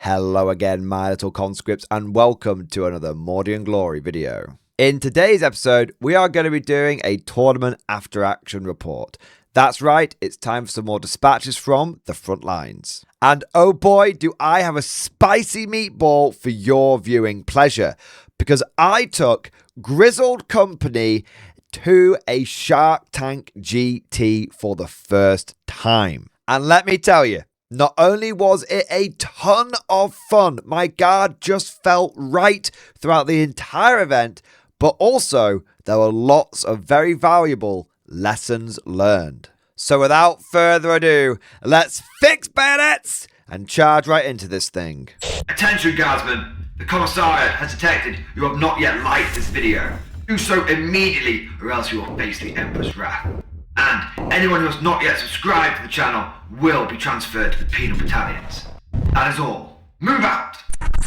Hello again, my little conscripts, and welcome to another Mordian Glory video. In today's episode, we are going to be doing a tournament after action report. That's right, it's time for some more dispatches from the front lines. And oh boy, do I have a spicy meatball for your viewing pleasure, because I took Grizzled Company to a Shark Tank GT for the first time. And let me tell you, not only was it a ton of fun, my guard just felt right throughout the entire event, but also there were lots of very valuable lessons learned. So without further ado, let's fix bayonets and charge right into this thing. Attention guardsmen, the Commissariat has detected you have not yet liked this video. Do so immediately or else you will face the Emperor's wrath. And anyone who has not yet subscribed to the channel will be transferred to the penal battalions. That is all. Move out!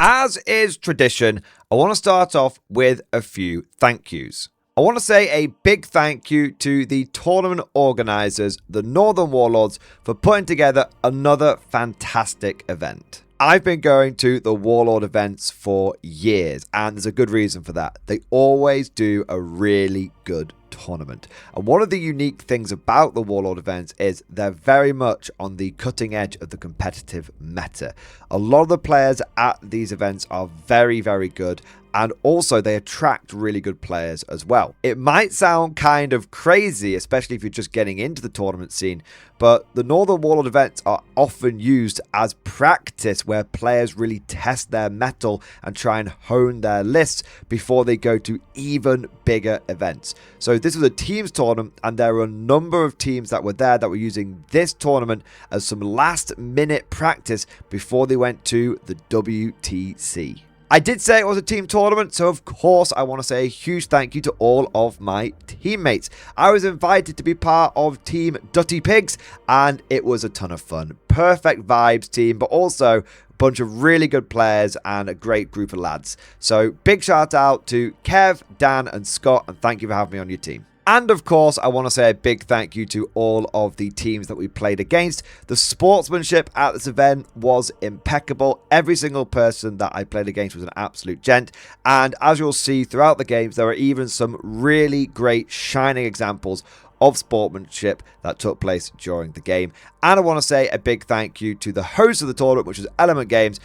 As is tradition, I want to start off with a few thank yous. I want to say a big thank you to the tournament organisers, the Northern Warlords, for putting together another fantastic event. I've been going to the Warlord events for years, and there's a good reason for that. They always do a really good tournament. And one of the unique things about the Warlord events is they're very much on the cutting edge of the competitive meta. A lot of the players at these events are very, very good, and also they attract really good players as well. It might sound kind of crazy, especially if you're just getting into the tournament scene, but the Northern Warlord events are often used as practice where players really test their mettle and try and hone their lists before they go to even bigger events. So this was a teams tournament, and there were a number of teams that were there that were using this tournament as some last minute practice before they went to the WTC. I did say it was a team tournament, so of course I want to say a huge thank you to all of my teammates. I was invited to be part of Team Dutty Pigs, and it was a ton of fun. Perfect vibes team, but also a bunch of really good players and a great group of lads. So big shout out to Kev, Dan and Scott, and thank you for having me on your team. And of course, I want to say a big thank you to all of the teams that we played against. The sportsmanship at this event was impeccable. Every single person that I played against was an absolute gent. And as you'll see throughout the games, there are even some really great shining examples of sportsmanship that took place during the game. And I want to say a big thank you to the host of the tournament, which was Element Games.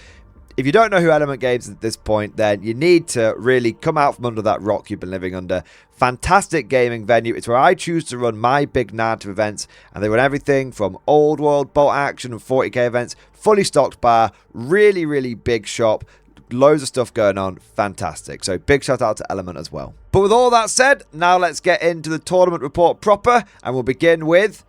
If you don't know who Element Games is at this point, then you need to really come out from under that rock you've been living under. Fantastic gaming venue. It's where I choose to run my big narrative events, and they run everything from old world, bolt action and 40k events, fully stocked bar, really, really big shop, loads of stuff going on. Fantastic. So big shout out to Element as well. But with all that said, now let's get into the tournament report proper, and we'll begin with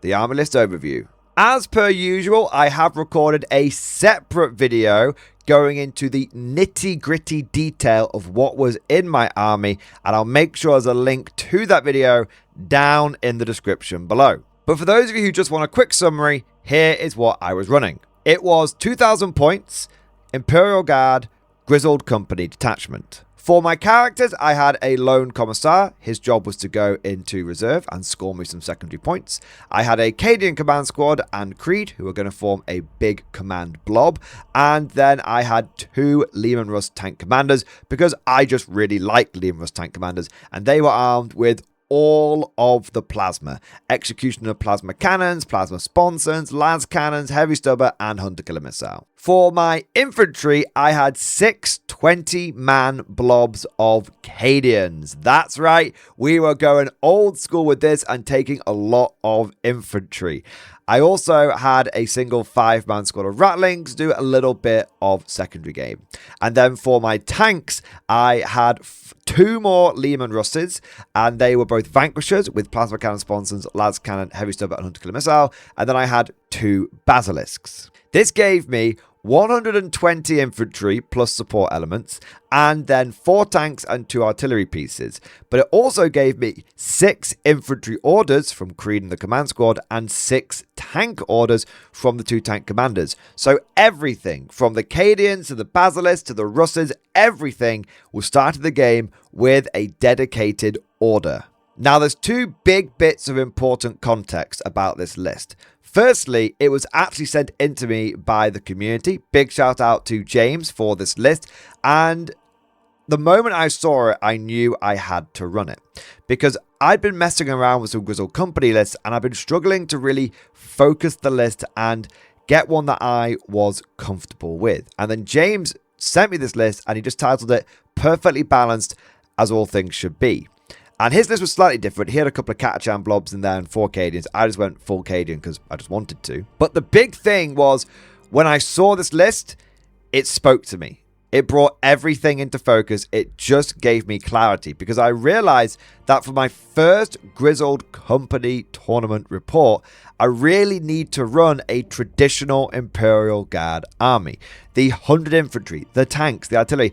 the army list overview. As per usual, I have recorded a separate video going into the nitty-gritty detail of what was in my army, and I'll make sure there's a link to that video down in the description below. But for those of you who just want a quick summary, here is what I was running. It was 2,000 points, Imperial Guard, Grizzled Company detachment. For my characters, I had a lone commissar. His job was to go into reserve and score me some secondary points. I had a Cadian command squad and Creed, who were going to form a big command blob. And then I had 2 Lehman Russ tank commanders, because I just really liked Lehman Russ tank commanders, and they were armed with all of the plasma. Executioner plasma cannons, plasma sponsons, lance cannons, heavy stubber, and hunter killer missile. For my infantry, I had 6 20-man blobs of Cadians. That's right, we were going old school with this and taking a lot of infantry. I also had a single 5-man squad of Ratlings to do a little bit of secondary game. And then for my tanks, I had 2 more Lehman Russes, and they were both Vanquishers with plasma cannon sponsons, las cannon, heavy stubber, and hunter killer missile. And then I had 2 Basilisks. This gave me 120 infantry plus support elements, and then 4 tanks and 2 artillery pieces. But it also gave me 6 infantry orders from Creed and the command squad, and 6 tank orders from the 2 tank commanders. So everything from the Cadians to the Basilisks to the Russes, everything was started the game with a dedicated order. Now, there's two big bits of important context about this list. Firstly, it was actually sent in to me by the community. Big shout out to James for this list. And the moment I saw it, I knew I had to run it. Because I'd been messing around with some Grizzled company lists, and I've been struggling to really focus the list and get one that I was comfortable with. And then James sent me this list, and he just titled it Perfectly Balanced, as all things should be. And his list was slightly different. He had a couple of Catachan blobs in there and 4 Cadians. I just went full Cadian because I just wanted to. But the big thing was, when I saw this list, it spoke to me. It brought everything into focus. It just gave me clarity, because I realized that for my first Grizzled company tournament report, I really need to run a traditional Imperial Guard army. The 100 infantry, the tanks, the artillery.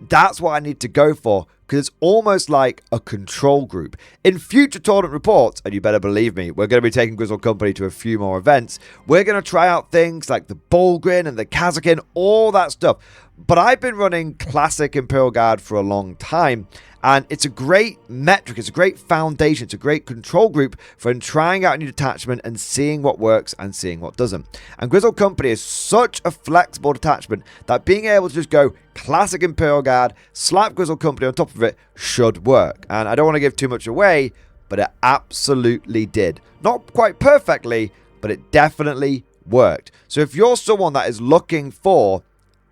That's what I need to go for, because it's almost like a control group. In future tournament reports, and you better believe me, we're going to be taking Grizzled Company to a few more events. We're going to try out things like the Bulgrin and the Kazakin, all that stuff. But I've been running classic Imperial Guard for a long time, and it's a great metric, it's a great foundation, it's a great control group for trying out a new detachment and seeing what works and seeing what doesn't. And Grizzled Company is such a flexible detachment that being able to just go classic Imperial Guard, slap Grizzled Company on top of it should work. And I don't want to give too much away, but it absolutely did. Not quite perfectly, but it definitely worked. So if you're someone that is looking for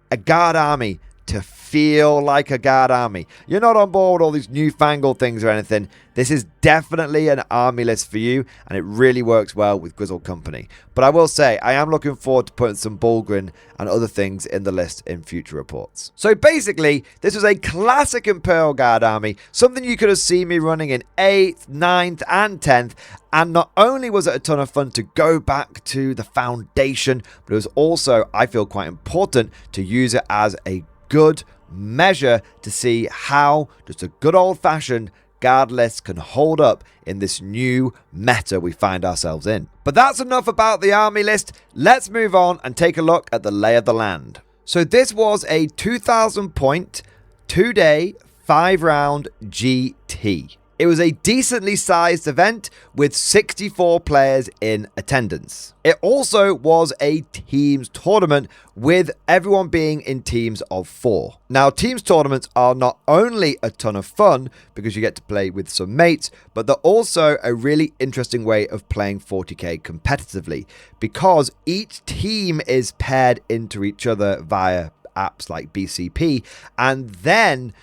a guard army to feel like a guard army, you're not on board with all these newfangled things or anything, this is definitely an army list for you, and it really works well with Grizzled Company. But I will say, I am looking forward to putting some Bulgrin and other things in the list in future reports. So basically, this was a classic Imperial Guard army, something you could have seen me running in 8th, 9th, and 10th, and not only was it a ton of fun to go back to the foundation, but it was also, I feel, quite important to use it as a good measure to see how just a good old-fashioned guard list can hold up in this new meta we find ourselves in. But that's enough about the army list. Let's move on and take a look at the lay of the land. So this was a 2,000 point, 2-day, 5-round GT. It was a decently sized event with 64 players in attendance. It also was a teams tournament with everyone being in teams of 4. Now, teams tournaments are not only a ton of fun because you get to play with some mates, but they're also a really interesting way of playing 40k competitively, because each team is paired into each other via apps like BCP, and then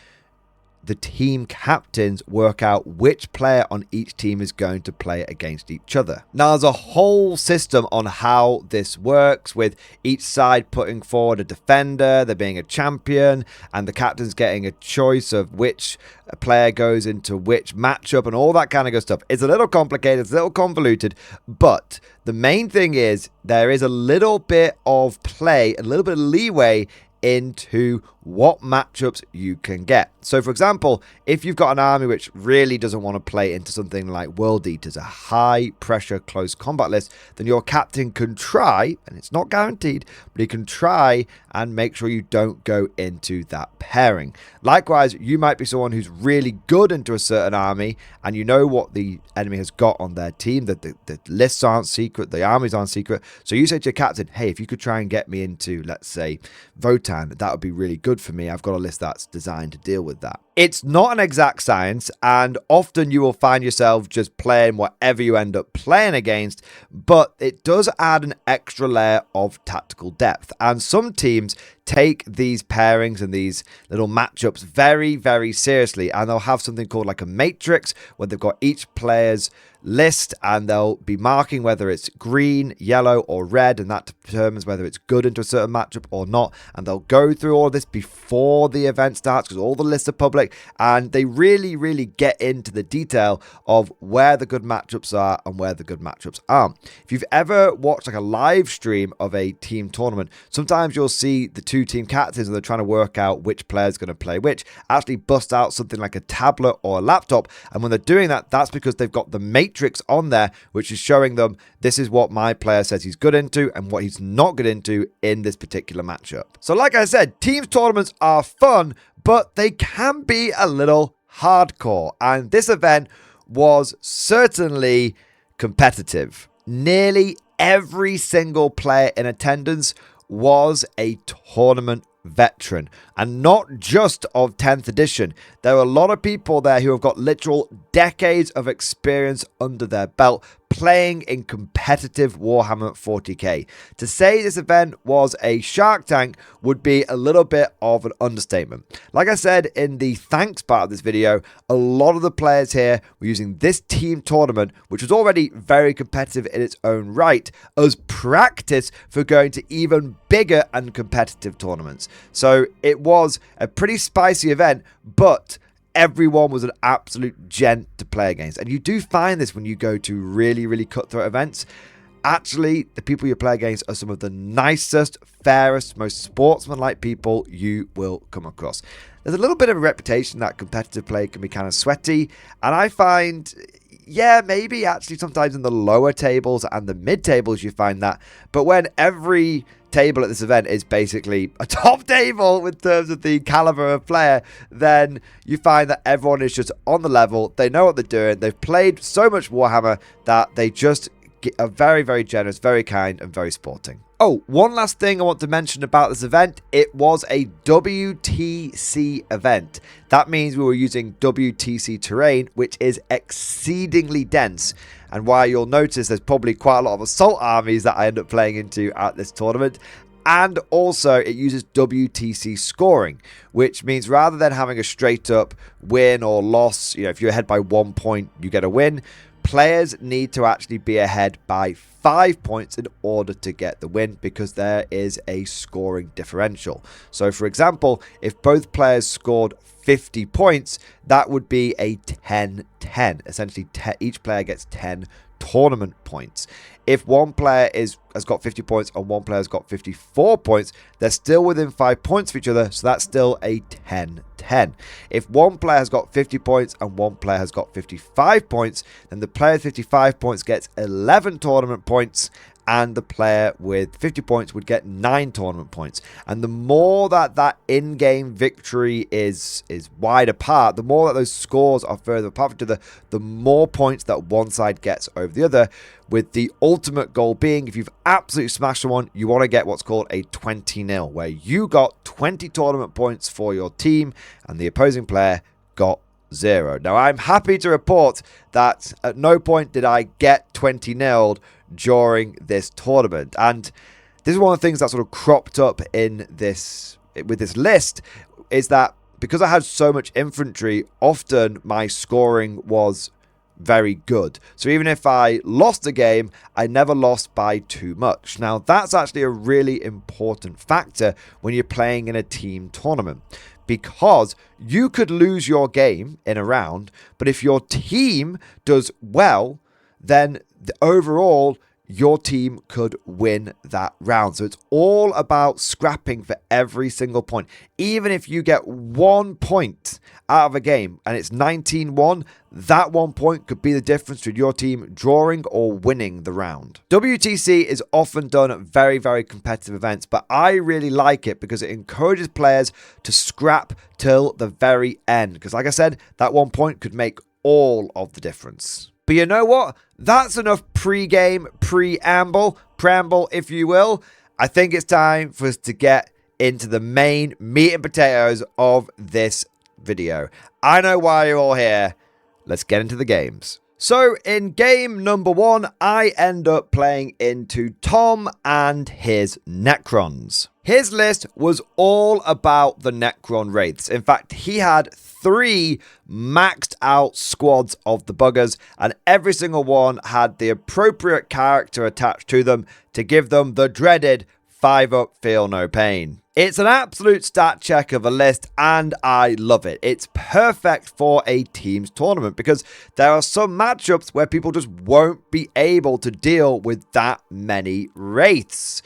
the team captains work out which player on each team is going to play against each other. Now, there's a whole system on how this works, with each side putting forward a defender, there being a champion, and the captain's getting a choice of which player goes into which matchup and all that kind of good stuff. It's a little complicated, it's a little convoluted, but the main thing is there is a little bit of play, a little bit of leeway into what matchups you can get. So for example, if you've got an army which really doesn't want to play into something like World Eaters, a high pressure close combat list, then your captain can try, and it's not guaranteed, but he can try and make sure you don't go into that pairing. Likewise, you might be someone who's really good into a certain army, and you know what the enemy has got on their team, that the lists aren't secret, the armies aren't secret, so you say to your captain, hey, if you could try and get me into, let's say, Votan, that would be really good for me. I've got a list that's designed to deal with that. It's not an exact science, and often you will find yourself just playing whatever you end up playing against, but it does add an extra layer of tactical depth, and some teams take these pairings and these little matchups very, very seriously, and they'll have something called like a matrix where they've got each player's list, and they'll be marking whether it's green, yellow, or red, and that determines whether it's good into a certain matchup or not. And they'll go through all of this before the event starts, because all the lists are public, and they really, really get into the detail of where the good matchups are and where the good matchups aren't. If you've ever watched like a live stream of a team tournament, sometimes you'll see the two team captains, and they're trying to work out which player's going to play which, actually bust out something like a tablet or a laptop, and when they're doing that, that's because they've got the matrix on there, which is showing them this is what my player says he's good into and what he's not good into in this particular matchup. So like I said, teams tournaments are fun, but they can be a little hardcore, and this event was certainly competitive. Nearly every single player in attendance was a tournament veteran, and not just of 10th edition. There are a lot of people there who have got literal decades of experience under their belt playing in competitive Warhammer 40k. To say this event was a Shark Tank would be a little bit of an understatement. Like I said in the thanks part of this video, a lot of the players here were using this team tournament, which was already very competitive in its own right, as practice for going to even bigger and competitive tournaments. So it was a pretty spicy event, but everyone was an absolute gent to play against. And you do find this when you go to really, really cutthroat events. Actually, the people you play against are some of the nicest, fairest, most sportsmanlike people you will come across. There's a little bit of a reputation that competitive play can be kind of sweaty. And I find, yeah, maybe actually sometimes in the lower tables and the mid tables you find that. But when every table at this event is basically a top table in terms of the caliber of player, then you find that everyone is just on the level. They know what they're doing. They've played so much Warhammer that they just are very, very generous, very kind, and very sporting. Oh, one last thing I want to mention about this event. It was a WTC event. That means we were using WTC terrain, which is exceedingly dense. And why you'll notice there's probably quite a lot of assault armies that I end up playing into at this tournament. And also it uses WTC scoring, which means rather than having a straight up win or loss, if you're ahead by 1 point, you get a win. Players need to actually be ahead by 5 points in order to get the win, because there is a scoring differential. So for example, if both players scored 50 points, that would be a 10-10. Essentially, each player gets 10 tournament points. If one player has got 50 points and one player has got 54 points, they're still within 5 points of each other, so that's still a 10-10. If one player has got 50 points and one player has got 55 points, then the player with 55 points gets 11 tournament points, and the player with 50 points would get 9 tournament points. And the more that in-game victory is wide apart, the more that those scores are further apart from each other, the more points that one side gets over the other, with the ultimate goal being, if you've absolutely smashed someone, you want to get what's called a 20-0, where you got 20 tournament points for your team and the opposing player got 0. Now, I'm happy to report that at no point did I get 20-0'd during this tournament, and this is one of the things that sort of cropped up in this with this list, is that because I had so much infantry, often my scoring was very good. So even if I lost a game, I never lost by too much. Now, that's actually a really important factor when you're playing in a team tournament, because you could lose your game in a round, but if your team does well, then overall your team could win that round. So it's all about scrapping for every single point. Even if you get 1 point out of a game and it's 19-1, that 1 point could be the difference between your team drawing or winning the round. WTC is often done at very, very competitive events, but I really like it because it encourages players to scrap till the very end. Because like I said, that 1 point could make all of the difference. But you know what? That's enough pre-game, preamble, if you will. I think it's time for us to get into the main meat and potatoes of this video. I know why you're all here. Let's get into the games. So in game number 1, I end up playing into Tom and his Necrons. His list was all about the Necron Wraiths. In fact, he had 3 maxed out squads of the buggers, and every single one had the appropriate character attached to them to give them the dreaded 5-up feel no pain. It's an absolute stat check of a list, and I love it. It's perfect for a teams tournament because there are some matchups where people just won't be able to deal with that many wraiths.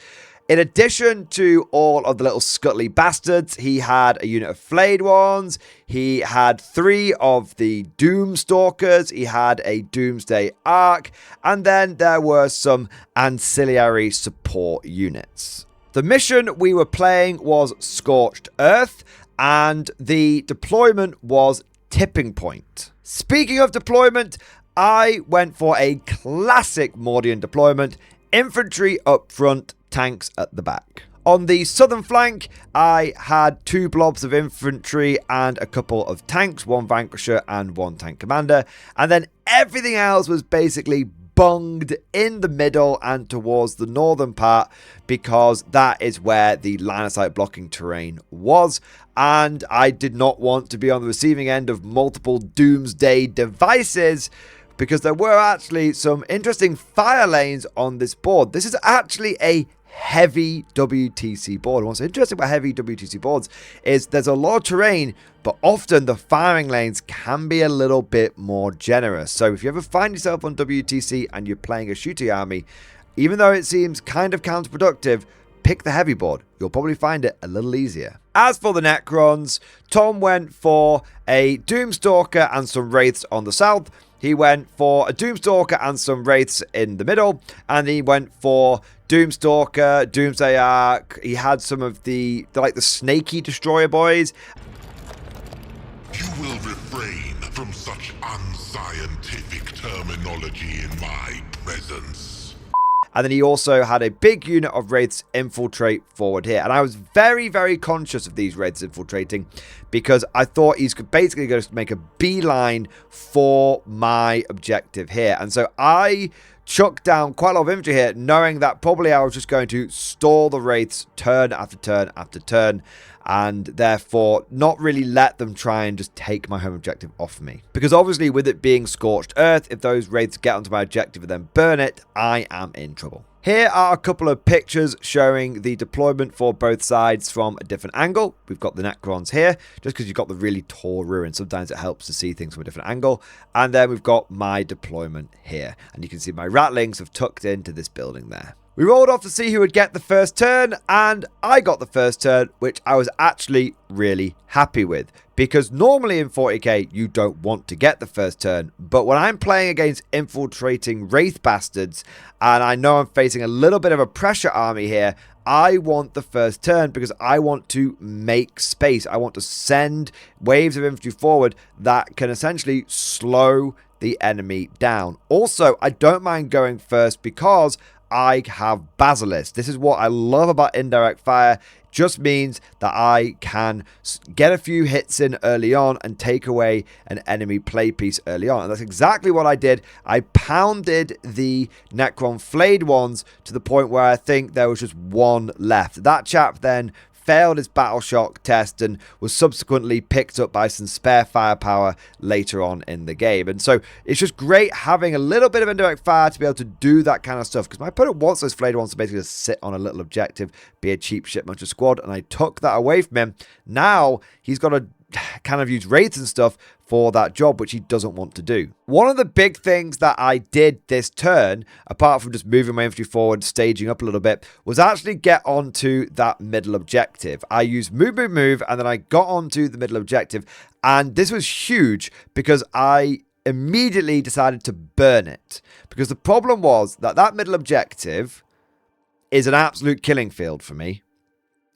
In addition to all of the little scuttly bastards, he had a unit of flayed ones, he had 3 of the Doomstalkers, he had a Doomsday Ark, and then there were some ancillary support units. The mission we were playing was Scorched Earth, and the deployment was Tipping Point. Speaking of deployment, I went for a classic Mordian deployment. Infantry up front, tanks at the back. On the southern flank, I had 2 blobs of infantry and a couple of tanks, 1 Vanquisher and 1 tank commander. And then everything else was basically bunged in the middle and towards the northern part, because that is where the line of sight blocking terrain was. And I did not want to be on the receiving end of multiple doomsday devices, because there were actually some interesting fire lanes on this board. This is actually a heavy WTC board. And what's interesting about heavy WTC boards is there's a lot of terrain, but often the firing lanes can be a little bit more generous. So if you ever find yourself on WTC and you're playing a shooting army, even though it seems kind of counterproductive, pick the heavy board. You'll probably find it a little easier. As for the Necrons, Tom went for a Doomstalker and some Wraiths on the south. He went for a Doomstalker and some Wraiths in the middle. And he went for Doomstalker, Doomsday Ark. He had some of the snaky Destroyer boys. You will refrain from such unscientific terminology in my presence. And then he also had a big unit of Wraiths infiltrate forward here. And I was very, very conscious of these Wraiths infiltrating, because I thought he's basically going to make a beeline for my objective here. And so I chucked down quite a lot of infantry here, knowing that probably I was just going to stall the Wraiths turn after turn after turn, and therefore not really let them try and just take my home objective off me. Because obviously with it being Scorched Earth, if those Wraiths get onto my objective and then burn it, I am in trouble. Here are a couple of pictures showing the deployment for both sides from a different angle. We've got the Necrons here, just because you've got the really tall ruin. Sometimes it helps to see things from a different angle. And then we've got my deployment here. And you can see my Ratlings have tucked into this building there. We rolled off to see who would get the first turn, and I got the first turn, which I was actually really happy with. Because normally in 40k, you don't want to get the first turn. But when I'm playing against infiltrating Wraith bastards, and I know I'm facing a little bit of a pressure army here, I want the first turn because I want to make space. I want to send waves of infantry forward that can essentially slow the enemy down. Also, I don't mind going first because I have Basilisk. This is what I love about indirect fire. Just means that I can get a few hits in early on and take away an enemy play piece early on. And that's exactly what I did. I pounded the Necron flayed ones to the point where I think there was just one left. That chap then failed his battle shock test and was subsequently picked up by some spare firepower later on in the game. And so it's just great having a little bit of indirect fire to be able to do that kind of stuff, because my opponent wants those flayed ones to basically just sit on a little objective, be a cheap shit muncher squad, and I took that away from him. Now he's got to kind of use Wraiths and stuff for that job, which he doesn't want to do. One of the big things that I did this turn, apart from just moving my infantry forward, staging up a little bit, was actually get onto that middle objective. I used move, move, move, and then I got onto the middle objective, and this was huge because I immediately decided to burn it. Because the problem was that that middle objective is an absolute killing field for me.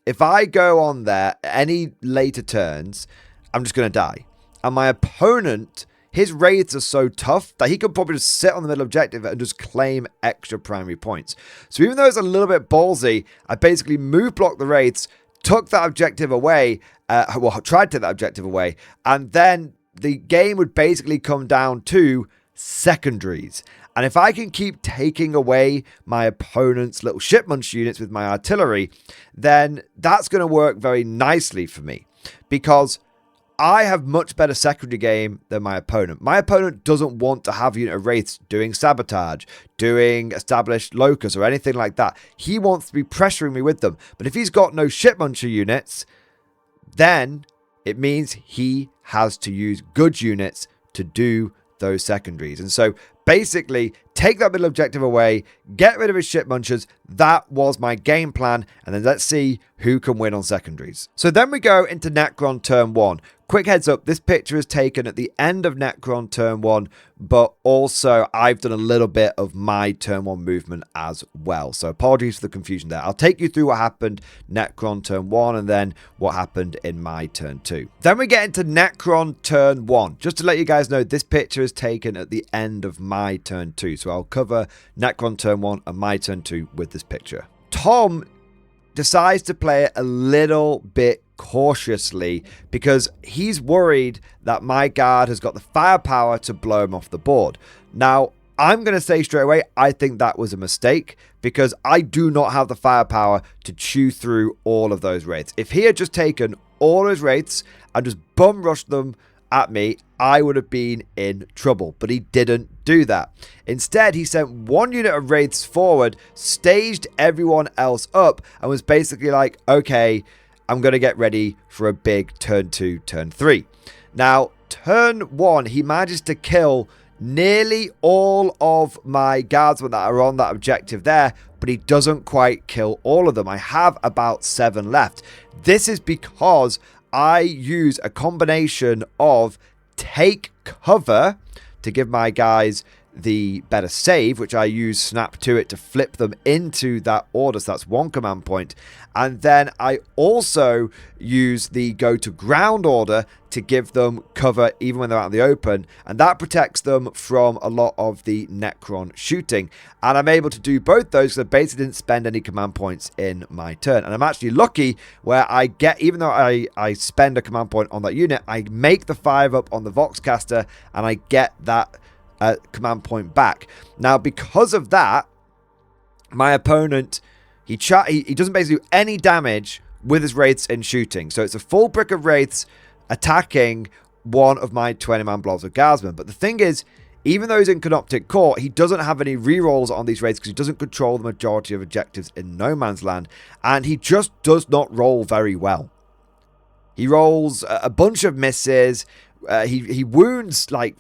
If I go on there any later turns, I'm just going to die. And my opponent, his Wraiths are so tough that he could probably just sit on the middle objective and just claim extra primary points. So even though it's a little bit ballsy, I basically move blocked the Wraiths, took that objective away, tried to take that objective away, and then the game would basically come down to secondaries. And if I can keep taking away my opponent's little shipmunch units with my artillery, then that's going to work very nicely for me, because I have much better secondary game than my opponent. My opponent doesn't want to have unit of Wraiths doing sabotage, doing established locus or anything like that. He wants to be pressuring me with them. But if he's got no shipmuncher units, then it means he has to use good units to do those secondaries. And so basically take that middle objective away, get rid of his ship munchers, that was my game plan, and then let's see who can win on secondaries. So then we go into Necron turn 1. Quick heads up, this picture is taken at the end of Necron turn 1, but also I've done a little bit of my turn 1 movement as well. So apologies for the confusion there. I'll take you through what happened Necron turn 1 and then what happened in my turn 2. Then we get into Necron turn 1. Just to let you guys know, this picture is taken at the end of my turn 2. So I'll cover Necron turn 1 and my turn 2 with this picture. Tom decides to play it a little bit cautiously because he's worried that my guard has got the firepower to blow him off the board. Now, I'm going to say straight away, I think that was a mistake because I do not have the firepower to chew through all of those wraiths. If he had just taken all his wraiths and just bum rushed them at me, I would have been in trouble, but he didn't do that. Instead, he sent one unit of wraiths forward, staged everyone else up, and was basically like, okay, I'm going to get ready for a big turn 2, turn 3. Now, turn 1, he manages to kill nearly all of my guardsmen that are on that objective there, but he doesn't quite kill all of them. I have about 7 left. This is because I use a combination of take cover to give my guys the better save, which I use snap to it to flip them into that order. So that's one command point. And then I also use the go to ground order to give them cover even when they're out in the open. And that protects them from a lot of the Necron shooting. And I'm able to do both those because I basically didn't spend any command points in my turn. And I'm actually lucky where I get, even though I spend a command point on that unit, I make the 5 up on the Voxcaster and I get that command point back. Now, because of that, my opponent, he doesn't basically do any damage with his wraiths in shooting. So it's a full brick of wraiths attacking one of my 20-man blobs of guardsmen. But the thing is, even though he's in Canoptic Core, he doesn't have any rerolls on these wraiths because he doesn't control the majority of objectives in No Man's Land. And he just does not roll very well. He rolls a bunch of misses. He wounds like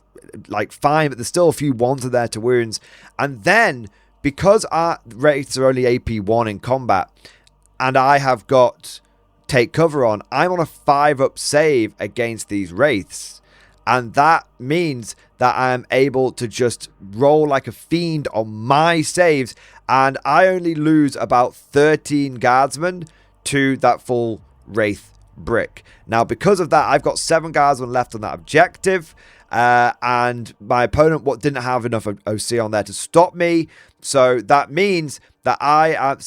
fine, but there's still a few ones there to wounds. And then, because our wraiths are only AP 1 in combat, and I have got take cover on, I'm on a 5-up save against these wraiths. And that means that I am able to just roll like a fiend on my saves, and I only lose about 13 guardsmen to that full wraith brick. Now, because of that, I've got 7 guardsmen left on that objective. And my opponent didn't have enough OC on there to stop me. So that means that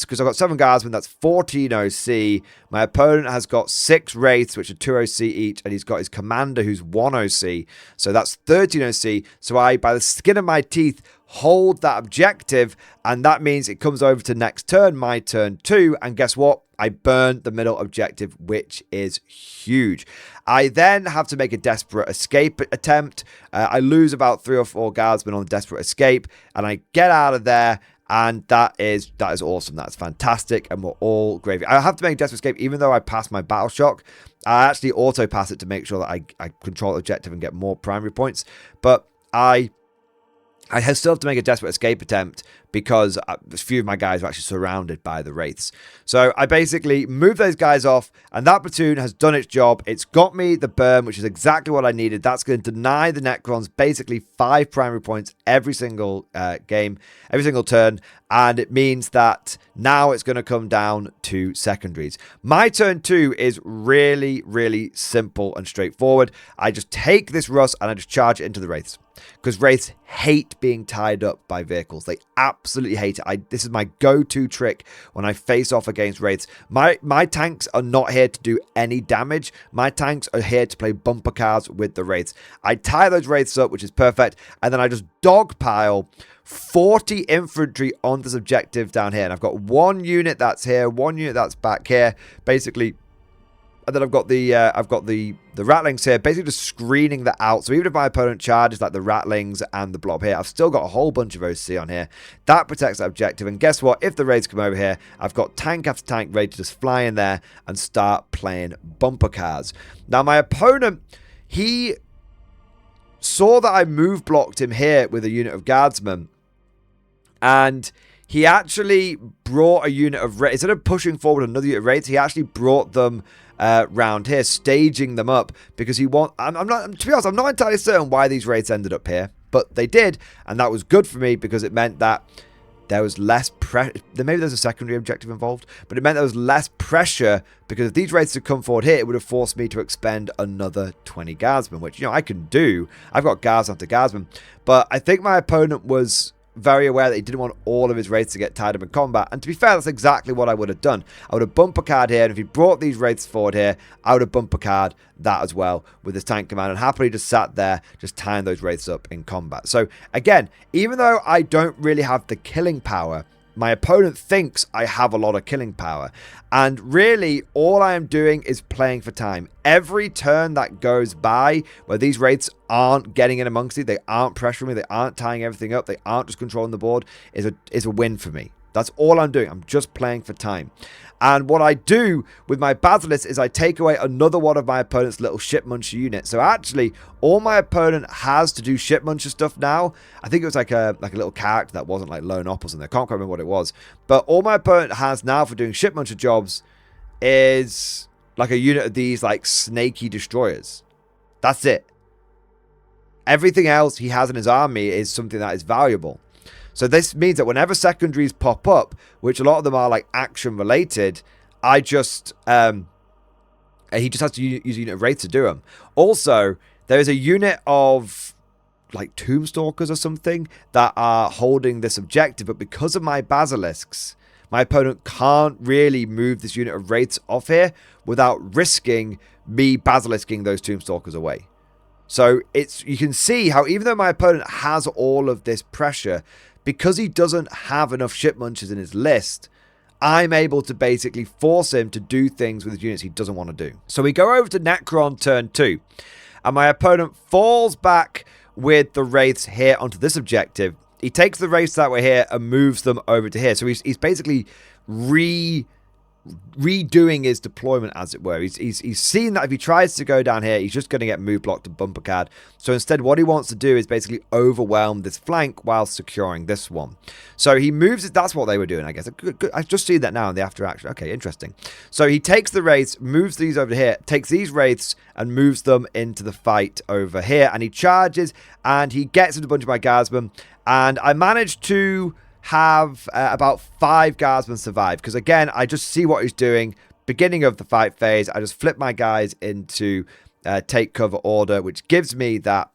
because I've got 7 guardsmen, that's 14 OC. My opponent has got 6 wraiths, which are 2 OC each, and he's got his commander, who's 1 OC. So that's 13 OC. So I, by the skin of my teeth, hold that objective, and that means it comes over to next turn, my turn 2, and guess what? I burned the middle objective, which is huge. I then have to make a desperate escape attempt. I lose about 3 or 4 guardsmen on the desperate escape, and I get out of there, and that is awesome. That's fantastic, and we're all gravy. I have to make a desperate escape, even though I pass my battle shock. I actually auto pass it to make sure that I control the objective and get more primary points, but I still have to make a desperate escape attempt because a few of my guys are actually surrounded by the wraiths. So I basically move those guys off, and that platoon has done its job. It's got me the burn, which is exactly what I needed. That's going to deny the Necrons basically 5 primary points every single game, every single turn, and it means that now it's going to come down to secondaries. My turn 2 is really, really simple and straightforward. I just take this Russ and I just charge it into the wraiths. Because wraiths hate being tied up by vehicles. They absolutely hate it. This is my go-to trick when I face off against wraiths. My tanks are not here to do any damage. My tanks are here to play bumper cars with the wraiths. I tie those wraiths up, which is perfect, and then I just dogpile 40 infantry on this objective down here. And I've got 1 unit that's here, 1 unit that's back here, basically. And then I've got the ratlings here, basically just screening that out. So even if my opponent charges like the ratlings and the blob here, I've still got a whole bunch of OC on here. That protects that objective. And guess what? If the raids come over here, I've got tank after tank ready to just fly in there and start playing bumper cars. Now, my opponent, he saw that I move blocked him here with a unit of guardsmen. And he actually brought a unit of Wraiths. Instead of pushing forward another unit of Wraiths, he actually brought them round here, staging them up, because he I'm not, to be honest, I'm not entirely certain why these Wraiths ended up here, but they did, and that was good for me because it meant that there was less pressure. Maybe there's a secondary objective involved, but it meant there was less pressure, because if these Wraiths had come forward here, it would have forced me to expend another 20 guardsmen, which, I can do. I've got guards after guardsmen, but I think my opponent was very aware that he didn't want all of his Wraiths to get tied up in combat. And to be fair, that's exactly what I would have done. I would have bumper card here, and if he brought these Wraiths forward here, I would have bumper card that as well with his tank command, and happily just sat there, just tying those Wraiths up in combat. So again, even though I don't really have the killing power, my opponent thinks I have a lot of killing power. And really, all I am doing is playing for time. Every turn that goes by where these Wraiths aren't getting in amongst it, they aren't pressuring me, they aren't tying everything up, they aren't just controlling the board, is a win for me. That's all I'm doing. I'm just playing for time. And what I do with my Basilisk is I take away another one of my opponent's little ship muncher units. So actually, all my opponent has to do ship muncher stuff now. I think it was like a little character that wasn't like lone op or something. I can't quite remember what it was. But all my opponent has now for doing ship muncher jobs is like a unit of these like snaky destroyers. That's it. Everything else he has in his army is something that is valuable. So this means that whenever secondaries pop up, which a lot of them are like action related, I just he just has to use a unit of Wraith to do them. Also, there is a unit of like Tombstalkers or something that are holding this objective, but because of my Basilisks, my opponent can't really move this unit of Wraiths off here without risking me Basilisking those Tombstalkers away. So you can see how even though my opponent has all of this pressure, because he doesn't have enough ship munchers in his list, I'm able to basically force him to do things with his units he doesn't want to do. So we go over to Necron turn 2, and my opponent falls back with the Wraiths here onto this objective. He takes the Wraiths that way here and moves them over to here. So he's basically redoing his deployment, as it were. He's seen that if he tries to go down here, he's just going to get move blocked and bumper card. So instead, what he wants to do is basically overwhelm this flank while securing this one. So he moves it. That's what they were doing, I guess. Good. I just see that now in the after action. Okay, interesting. So he takes the Wraiths, moves these over here, takes these Wraiths and moves them into the fight over here. And he charges and he gets into a bunch of my guardsmen. And I managed to have about 5 guardsmen survive, because again, I just see what he's doing. Beginning of the fight phase, I just flip my guys into take cover order, which gives me that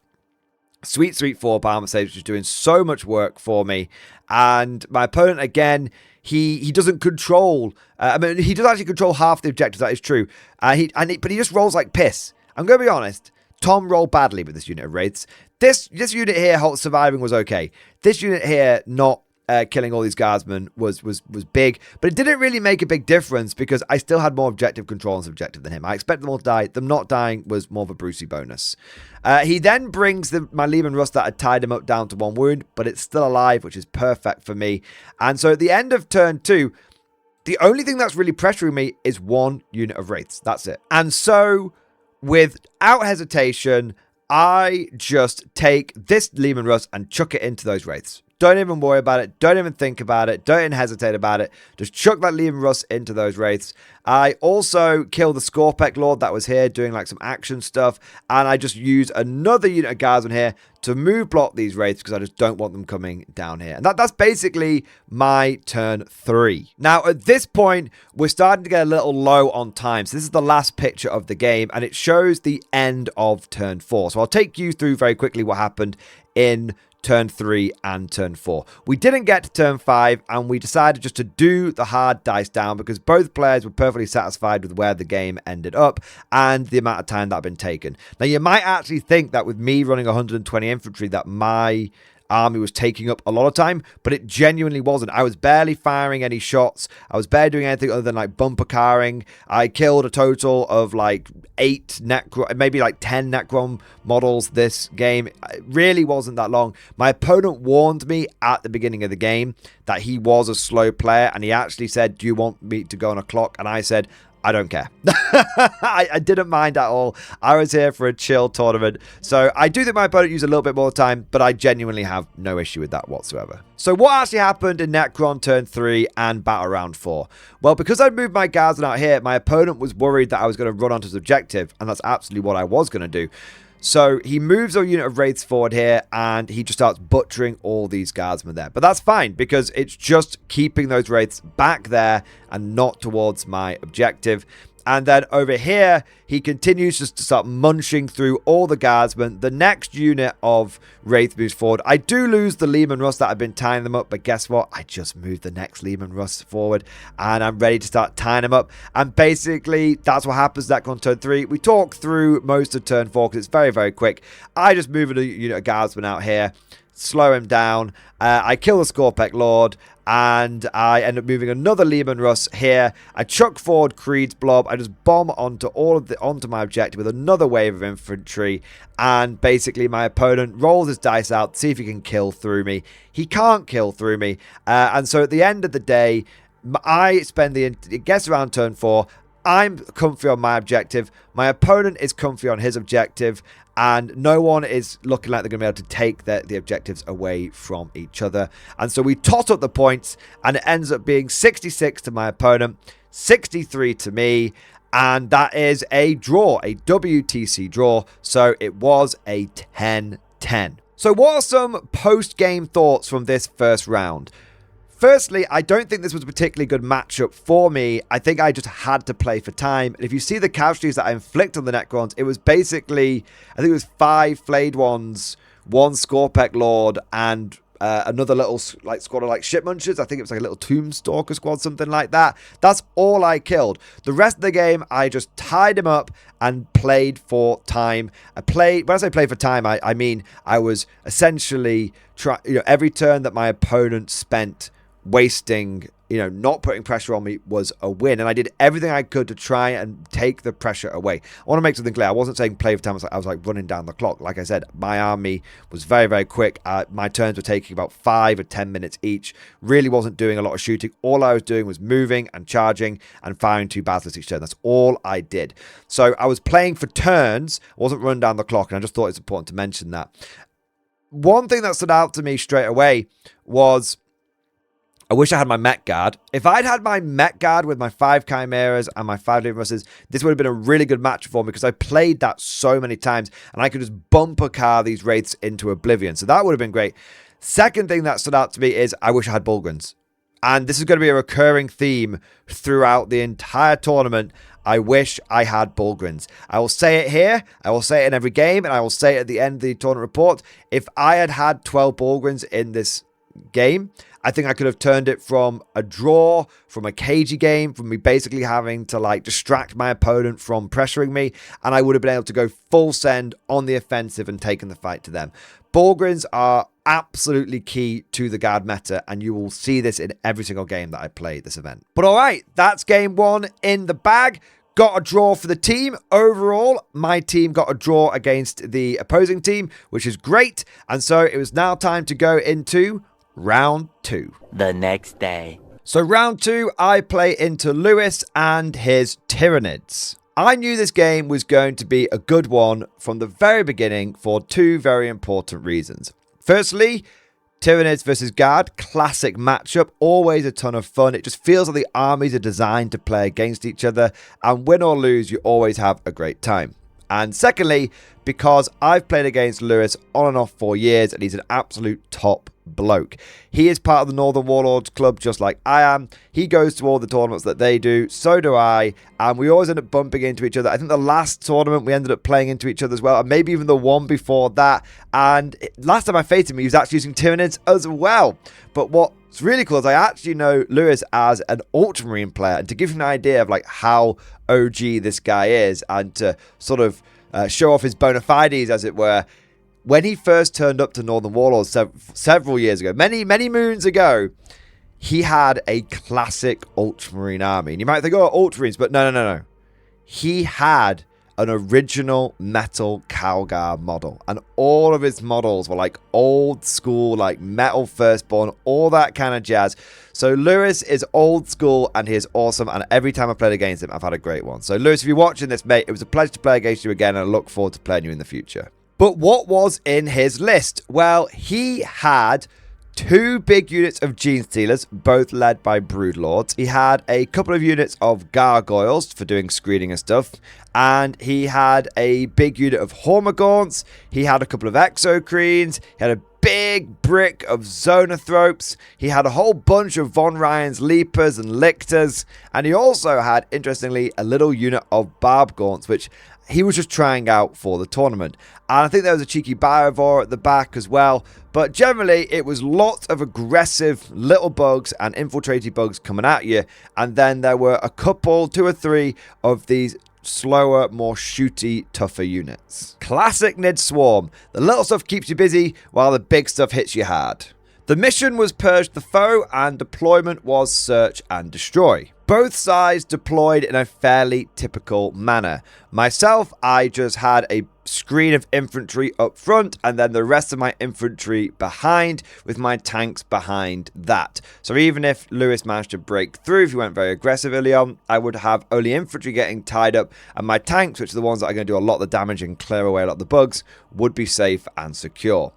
sweet 4 armor save, which is doing so much work for me. And my opponent, again, he doesn't control. I mean, he does actually control half the objectives. That is true. But he just rolls like piss. I'm going to be honest. Tom rolled badly with this unit of Wraiths. This unit here, surviving was okay. This unit here, not killing all these guardsmen was big, but it didn't really make a big difference because I still had more objective control and subjective than him. I expected them all to die. Them not dying was more of a Brucey bonus. He then brings my Leman Russ that had tied him up down to 1 wound, but it's still alive, which is perfect for me. And so at the end of turn 2, the only thing that's really pressuring me is 1 unit of Wraiths. That's it. And so without hesitation, I just take this Leman Russ and chuck it into those Wraiths. Don't even worry about it. Don't even think about it. Don't even hesitate about it. Just chuck that Leman Russ into those Wraiths. I also kill the Scorpec Lord that was here doing like some action stuff. And I just use another unit of guardsmen here to move block these Wraiths because I just don't want them coming down here. And that's basically my turn 3. Now, at this point, we're starting to get a little low on time. So this is the last picture of the game, and it shows the end of turn 4. So I'll take you through very quickly what happened in turn 3 and turn 4. We didn't get to turn 5, and we decided just to do the hard dice down because both players were perfectly satisfied with where the game ended up and the amount of time that had been taken. Now, you might actually think that with me running 120 infantry that my army was taking up a lot of time, but it genuinely wasn't. I was barely firing any shots. I was barely doing anything other than like bumper carring. I killed a total of like 8 Necron, maybe like 10 Necron models this game. It really wasn't that long. My opponent warned me at the beginning of the game that he was a slow player, and he actually said, do you want me to go on a clock? And I said, I don't care. I didn't mind at all. I was here for a chill tournament. So I do think my opponent used a little bit more time, but I genuinely have no issue with that whatsoever. So what actually happened in Necron turn 3 and battle round 4? Well, because I moved my guardsmen out here, my opponent was worried that I was going to run onto his objective, and that's absolutely what I was going to do. So he moves a unit of wraiths forward here, and he just starts butchering all these guardsmen there. But that's fine, because it's just keeping those wraiths back there and not towards my objective. And then over here, he continues just to start munching through all the guardsmen. The next unit of wraith moves forward. I do lose the Leman Russ that I've been tying them up, but guess what? I just moved the next Leman Russ forward, and I'm ready to start tying them up. And basically, that's what happens next on turn 3. We talk through most of turn 4 because it's very, very quick. I just move a unit of guardsmen out here, slow him down. I kill the Scorpec Lord, and I end up moving another Leman Russ here. I chuck forward Creed's Blob. I just bomb onto onto my objective with another wave of infantry, and basically my opponent rolls his dice out to see if he can kill through me. He can't kill through me, and so at the end of the day, it gets around turn 4. I'm comfy on my objective. My opponent is comfy on his objective. And no one is looking like they're going to be able to take the objectives away from each other. And so we tot up the points, and it ends up being 66 to my opponent, 63 to me. And that is a draw, a WTC draw. So it was a 10-10. So what are some post-game thoughts from this first round? Firstly, I don't think this was a particularly good matchup for me. I think I just had to play for time. And if you see the casualties that I inflict on the Necrons, it was basically, I think it was 5 Flayed Ones, 1 Scorpec Lord, and another little squad of ship munchers. I think it was like a little Tomb Stalker squad, something like that. That's all I killed. The rest of the game, I just tied him up and played for time. When I say play for time, I mean I was essentially every turn that my opponent spent wasting, not putting pressure on me was a win. And I did everything I could to try and take the pressure away. I want to make something clear. I wasn't saying play for time. I was like running down the clock. Like I said, my army was very, very quick. My turns were taking about 5 or 10 minutes each. Really wasn't doing a lot of shooting. All I was doing was moving and charging and firing 2 battles each turn. That's all I did. So I was playing for turns. I wasn't running down the clock. And I just thought it's important to mention that. One thing that stood out to me straight away was I wish I had my Met Guard. If I'd had my Met Guard with my 5 Chimeras and my 5 Leman Russes, this would have been a really good match for me because I played that so many times and I could just bumper car these wraiths into oblivion. So that would have been great. Second thing that stood out to me is I wish I had Bullgryns. And this is going to be a recurring theme throughout the entire tournament. I wish I had Bullgryns. I will say it here, I will say it in every game, and I will say it at the end of the tournament report. If I had had 12 Bullgryns in this game, I think I could have turned it from a draw, from a cagey game, from me basically having to distract my opponent from pressuring me, and I would have been able to go full send on the offensive and taken the fight to them. Bullgryns are absolutely key to the guard meta, and you will see this in every single game that I play this event. But alright, that's game 1 in the bag. Got a draw for the team. Overall, my team got a draw against the opposing team, which is great. And so it was now time to go into round 2. The next day. So round 2, I play into Lewis and his Tyranids. I knew this game was going to be a good one from the very beginning for 2 very important reasons. Firstly, Tyranids versus Guard, classic matchup, always a ton of fun. It just feels like the armies are designed to play against each other, and win or lose, you always have a great time. And secondly, because I've played against Lewis on and off for years, and he's an absolute top bloke. He is part of the Northern Warlords Club just like I am. He goes to all the tournaments that they do, so do I, and we always end up bumping into each other. I think the last tournament we ended up playing into each other as well, and maybe even the one before that. And last time I faced him, he was actually using Tyranids as well. But what's really cool is I actually know Lewis as an Ultramarine player, and to give you an idea of how OG this guy is, and to sort of show off his bona fides, as it were, when he first turned up to Northern Warlords several years ago, many moons ago, he had a classic Ultramarine army. And you might think, oh, Ultramarines, but no. He had an original metal Calgar model. And all of his models were like old school, like metal firstborn, all that kind of jazz. So Lewis is old school and he is awesome. And every time I played against him, I've had a great one. So Lewis, if you're watching this, mate, it was a pleasure to play against you again. And I look forward to playing you in the future. But what was in his list? Well, he had 2 big units of Gene Stealers, both led by Broodlords. He had a couple of units of Gargoyles for doing screening and stuff. And he had a big unit of Hormagaunts. He had a couple of Exocrines. He had a big brick of Zonothropes. He had a whole bunch of Von Ryan's Leapers and Lictors. And he also had, interestingly, a little unit of Barbgaunts, which he was just trying out for the tournament. And I think there was a cheeky Biovore at the back as well. But generally, it was lots of aggressive little bugs and infiltrated bugs coming at you. And then there were a couple, 2 or 3 of these slower, more shooty, tougher units. Classic Nid Swarm. The little stuff keeps you busy while the big stuff hits you hard. The mission was Purge the Foe and deployment was Search and Destroy. Both sides deployed in a fairly typical manner. Myself, I just had a screen of infantry up front and then the rest of my infantry behind with my tanks behind that. So even if Lewis managed to break through, if he went very aggressive early on, I would have only infantry getting tied up and my tanks, which are the ones that are going to do a lot of the damage and clear away a lot of the bugs, would be safe and secure.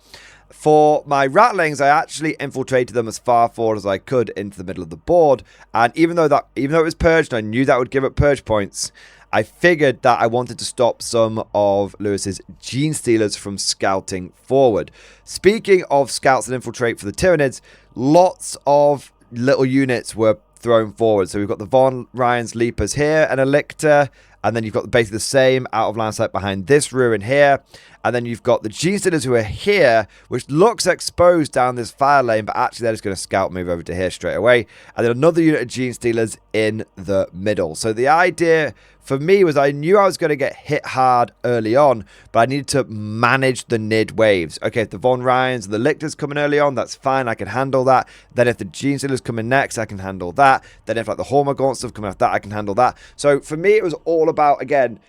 For my Ratlings, I actually infiltrated them as far forward as I could into the middle of the board. And even though it was purged, and I knew that would give up purge points, I figured that I wanted to stop some of Lewis's Gene Stealers from scouting forward. Speaking of scouts that infiltrate for the Tyranids, lots of little units were thrown forward. So we've got the Von Ryan's Leapers here and a Lictor. And then you've got basically the same out of line sight behind this ruin here. And then you've got the Gene Stealers who are here, which looks exposed down this fire lane, but actually they're just going to scout move over to here straight away. And then another unit of Gene Stealers in the middle. So the idea for me was I knew I was going to get hit hard early on, but I needed to manage the Nid waves. Okay, if the Von Ryans and the Lictors come in early on, that's fine. I can handle that. Then if the Gene Stealers come in next, I can handle that. Then if like the Hormagaunt stuff come after that, I can handle that. So for me, it was all about, again,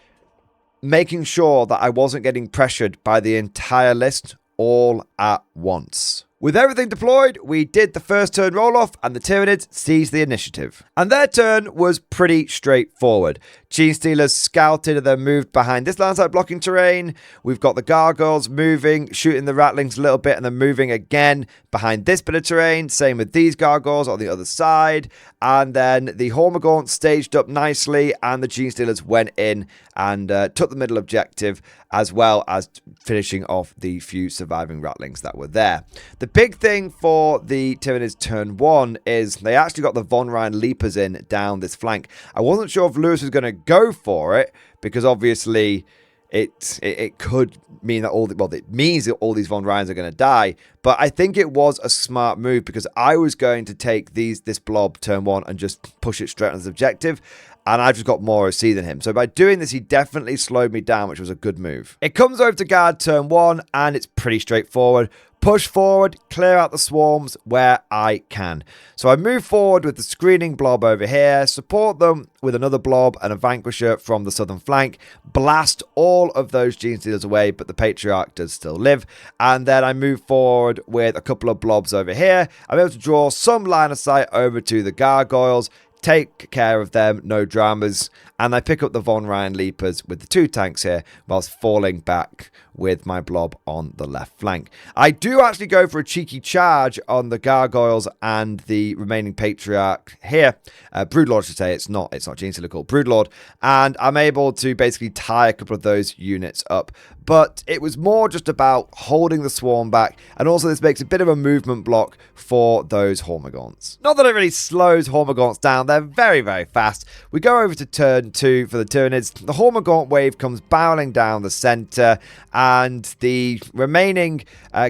making sure that I wasn't getting pressured by the entire list all at once. With everything deployed, we did the first turn roll-off and the Tyranids seized the initiative. And their turn was pretty straightforward. Gene Stealers scouted and then moved behind this landside blocking terrain. We've got the Gargoyles moving, shooting the Ratlings a little bit and then moving again behind this bit of terrain. Same with these Gargoyles on the other side. And then the Hormagaunt staged up nicely and the Gene Stealers went in and took the middle objective as well as finishing off the few surviving Ratlings that were there. The big thing for the Tyranids turn 1 is they actually got the Von Ryan Leapers in down this flank. I wasn't sure if Lewis was going to go for it because obviously it could mean that it means that all these Von Ryans are going to die, but I think it was a smart move because I was going to take this blob turn 1 and just push it straight on his objective. And I've just got more OC than him. So by doing this, he definitely slowed me down, which was a good move. It comes over to guard turn 1, and it's pretty straightforward. Push forward, clear out the swarms where I can. So I move forward with the screening blob over here, support them with another blob and a Vanquisher from the southern flank, blast all of those Gene Stealers away, but the Patriarch does still live. And then I move forward with a couple of blobs over here. I'm able to draw some line of sight over to the Gargoyles, take care of them, no dramas, and I pick up the Von Ryan Leapers with the 2 tanks here whilst falling back with my blob on the left flank. I do actually go for a cheeky charge on the Gargoyles and the remaining Patriarch here. Broodlord should say, it's not Gene Stealer called Broodlord, and I'm able to basically tie a couple of those units up. But it was more just about holding the swarm back, and also this makes a bit of a movement block for those Hormagaunts. Not that it really slows Hormagaunts down, they're very, very fast. We go over to turn 2 for the Tyranids. The Hormagaunt wave comes barreling down the centre, and the remaining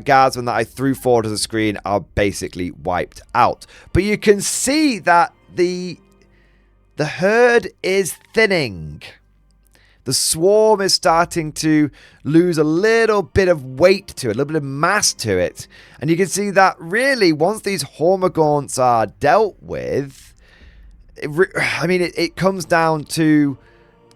guardsmen that I threw forward to the screen are basically wiped out. But you can see that the herd is thinning. The swarm is starting to lose a little bit of weight to it, a little bit of mass to it. And you can see that really, once these Hormagaunts are dealt with, it comes down to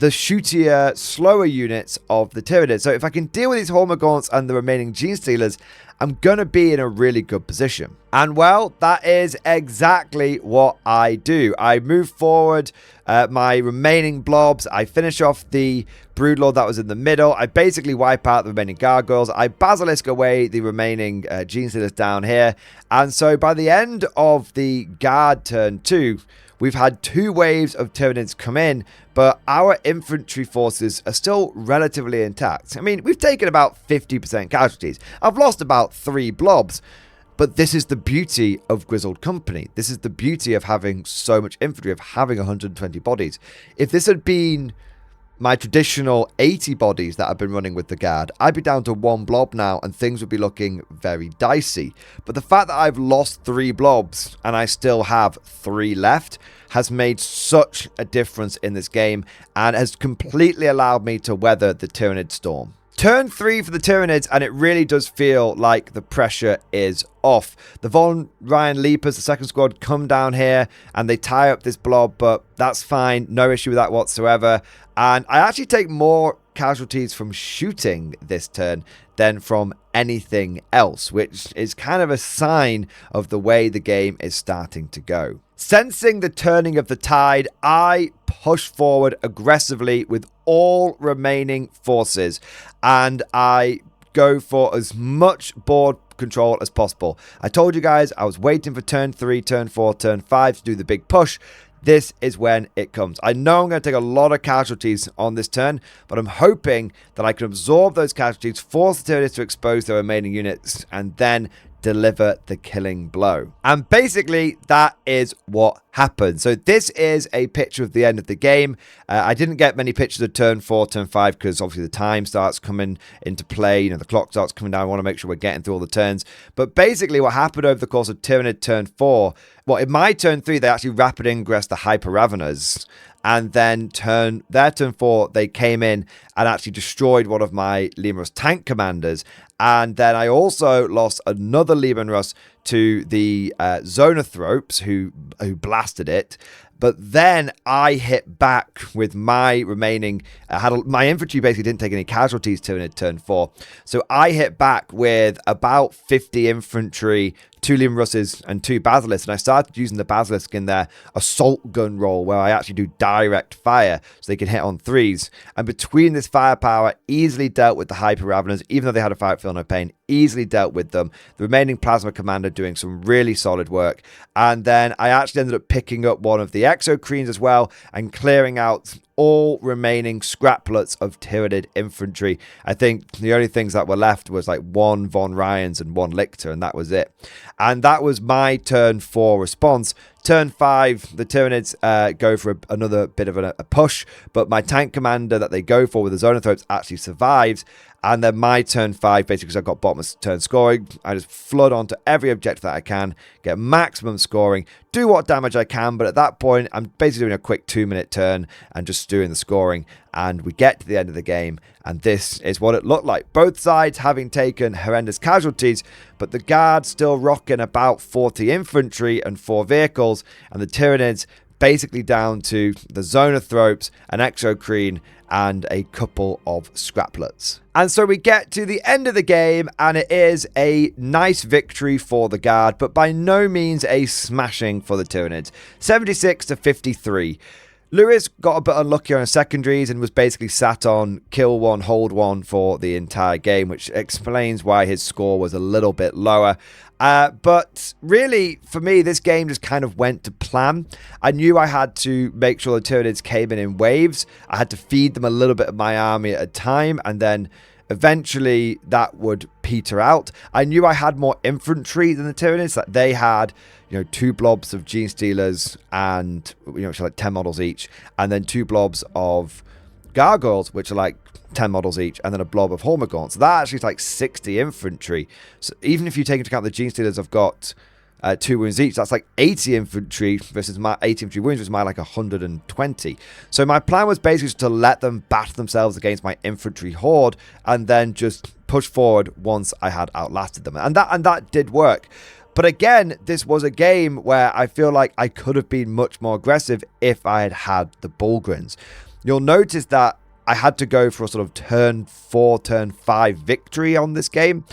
the shootier, slower units of the Tyranids. So if I can deal with these Hormagaunts and the remaining Genestealers, I'm going to be in a really good position. And well, that is exactly what I do. I move forward my remaining blobs. I finish off the Broodlord that was in the middle. I basically wipe out the remaining Gargoyles. I Basilisk away the remaining Genestealers down here. And so by the end of the Guard turn 2, we've had 2 waves of Tyranids come in, but our infantry forces are still relatively intact. I mean, we've taken about 50% casualties. I've lost about 3 blobs, but this is the beauty of Grizzled Company. This is the beauty of having so much infantry, of having 120 bodies. If this had been my traditional 80 bodies that I've been running with the Guard, I'd be down to 1 blob now and things would be looking very dicey. But the fact that I've lost 3 blobs and I still have 3 left has made such a difference in this game and has completely allowed me to weather the Tyranid storm. Turn 3 for the Tyranids, and it really does feel like the pressure is off. The Von Ryan Leapers, the second squad, come down here and they tie up this blob, but that's fine. No issue with that whatsoever. And I actually take more casualties from shooting this turn than from anything else, which is kind of a sign of the way the game is starting to go. Sensing the turning of the tide, I push forward aggressively with all remaining forces, and I go for as much board control as possible. I told you guys I was waiting for turn 3, turn 4, turn 5 to do the big push. This is when it comes. I know I'm going to take a lot of casualties on this turn, but I'm hoping that I can absorb those casualties, force the Tyranids to expose their remaining units, and then deliver the killing blow. And basically, that is what happened. So this is a picture of the end of the game. I didn't get many pictures of turn 4, turn 5, because obviously the time starts coming into play. You know, the clock starts coming down. I want to make sure we're getting through all the turns. But basically, what happened over the course of Tyranid turn 4, well, in my turn 3, they actually rapid ingress the Hyper Raveners. And then their turn 4, they came in and actually destroyed one of my Leman Russ tank commanders. And then I also lost another Leman Russ to the Zonothropes, who blasted it. But then I hit back with my remaining... my infantry basically didn't take any casualties to turn 4. So I hit back with about 50 infantry, 2 Leman Russes and 2 Basilisks. And I started using the Basilisk in their assault gun role, where I actually do direct fire so they can hit on 3s. And between this firepower, easily dealt with the Hyper Raveners, even though they had a fight, feel no pain, easily dealt with them. The remaining Plasma Commander doing some really solid work. And then I actually ended up picking up one of the Exocrines as well and clearing out all remaining scraplets of Tyranid infantry. I think the only things that were left was like 1 Von Ryans and 1 Lictor, and that was it. And that was my turn 4 response. Turn 5, the Tyranids go for another bit of a push, but my tank commander that they go for with the Zonothropes actually survives. And then my turn 5, basically because I've got bottom of turn scoring, I just flood onto every objective that I can, get maximum scoring, do what damage I can, but at that point, I'm basically doing a quick 2-minute turn and just doing the scoring. And we get to the end of the game, and this is what it looked like. Both sides having taken horrendous casualties, but the Guard still rocking about 40 infantry and 4 vehicles, and the Tyranids basically down to the Zonothropes, an Exocrine, and a couple of scraplets. And so we get to the end of the game, and it is a nice victory for the Guard, but by no means a smashing for the Tyranids. 76-53. Lewis got a bit unlucky on his secondaries and was basically sat on kill 1, hold 1 for the entire game, which explains why his score was a little bit lower. But really, for me, this game just kind of went to plan. I knew I had to make sure the Tyranids came in waves. I had to feed them a little bit of my army at a time, and then eventually that would peter out. I knew I had more infantry than the Tyranids, that they had, 2 blobs of Genestealers and, which are like 10 models each, and then 2 blobs of Gargoyles, which are like 10 models each, and then a blob of Hormagaunts. So that actually is like 60 infantry. So even if you take into account the Genestealers have got 2 wounds each, that's like 80 infantry versus my 80 infantry wounds, was my like 120. So my plan was basically just to let them batter themselves against my infantry horde and then just push forward once I had outlasted them. And that did work. But again, this was a game where I feel like I could have been much more aggressive if I had had the Bullgrins. you'll notice that I had to go for a sort of turn 4, turn 5 victory on this game.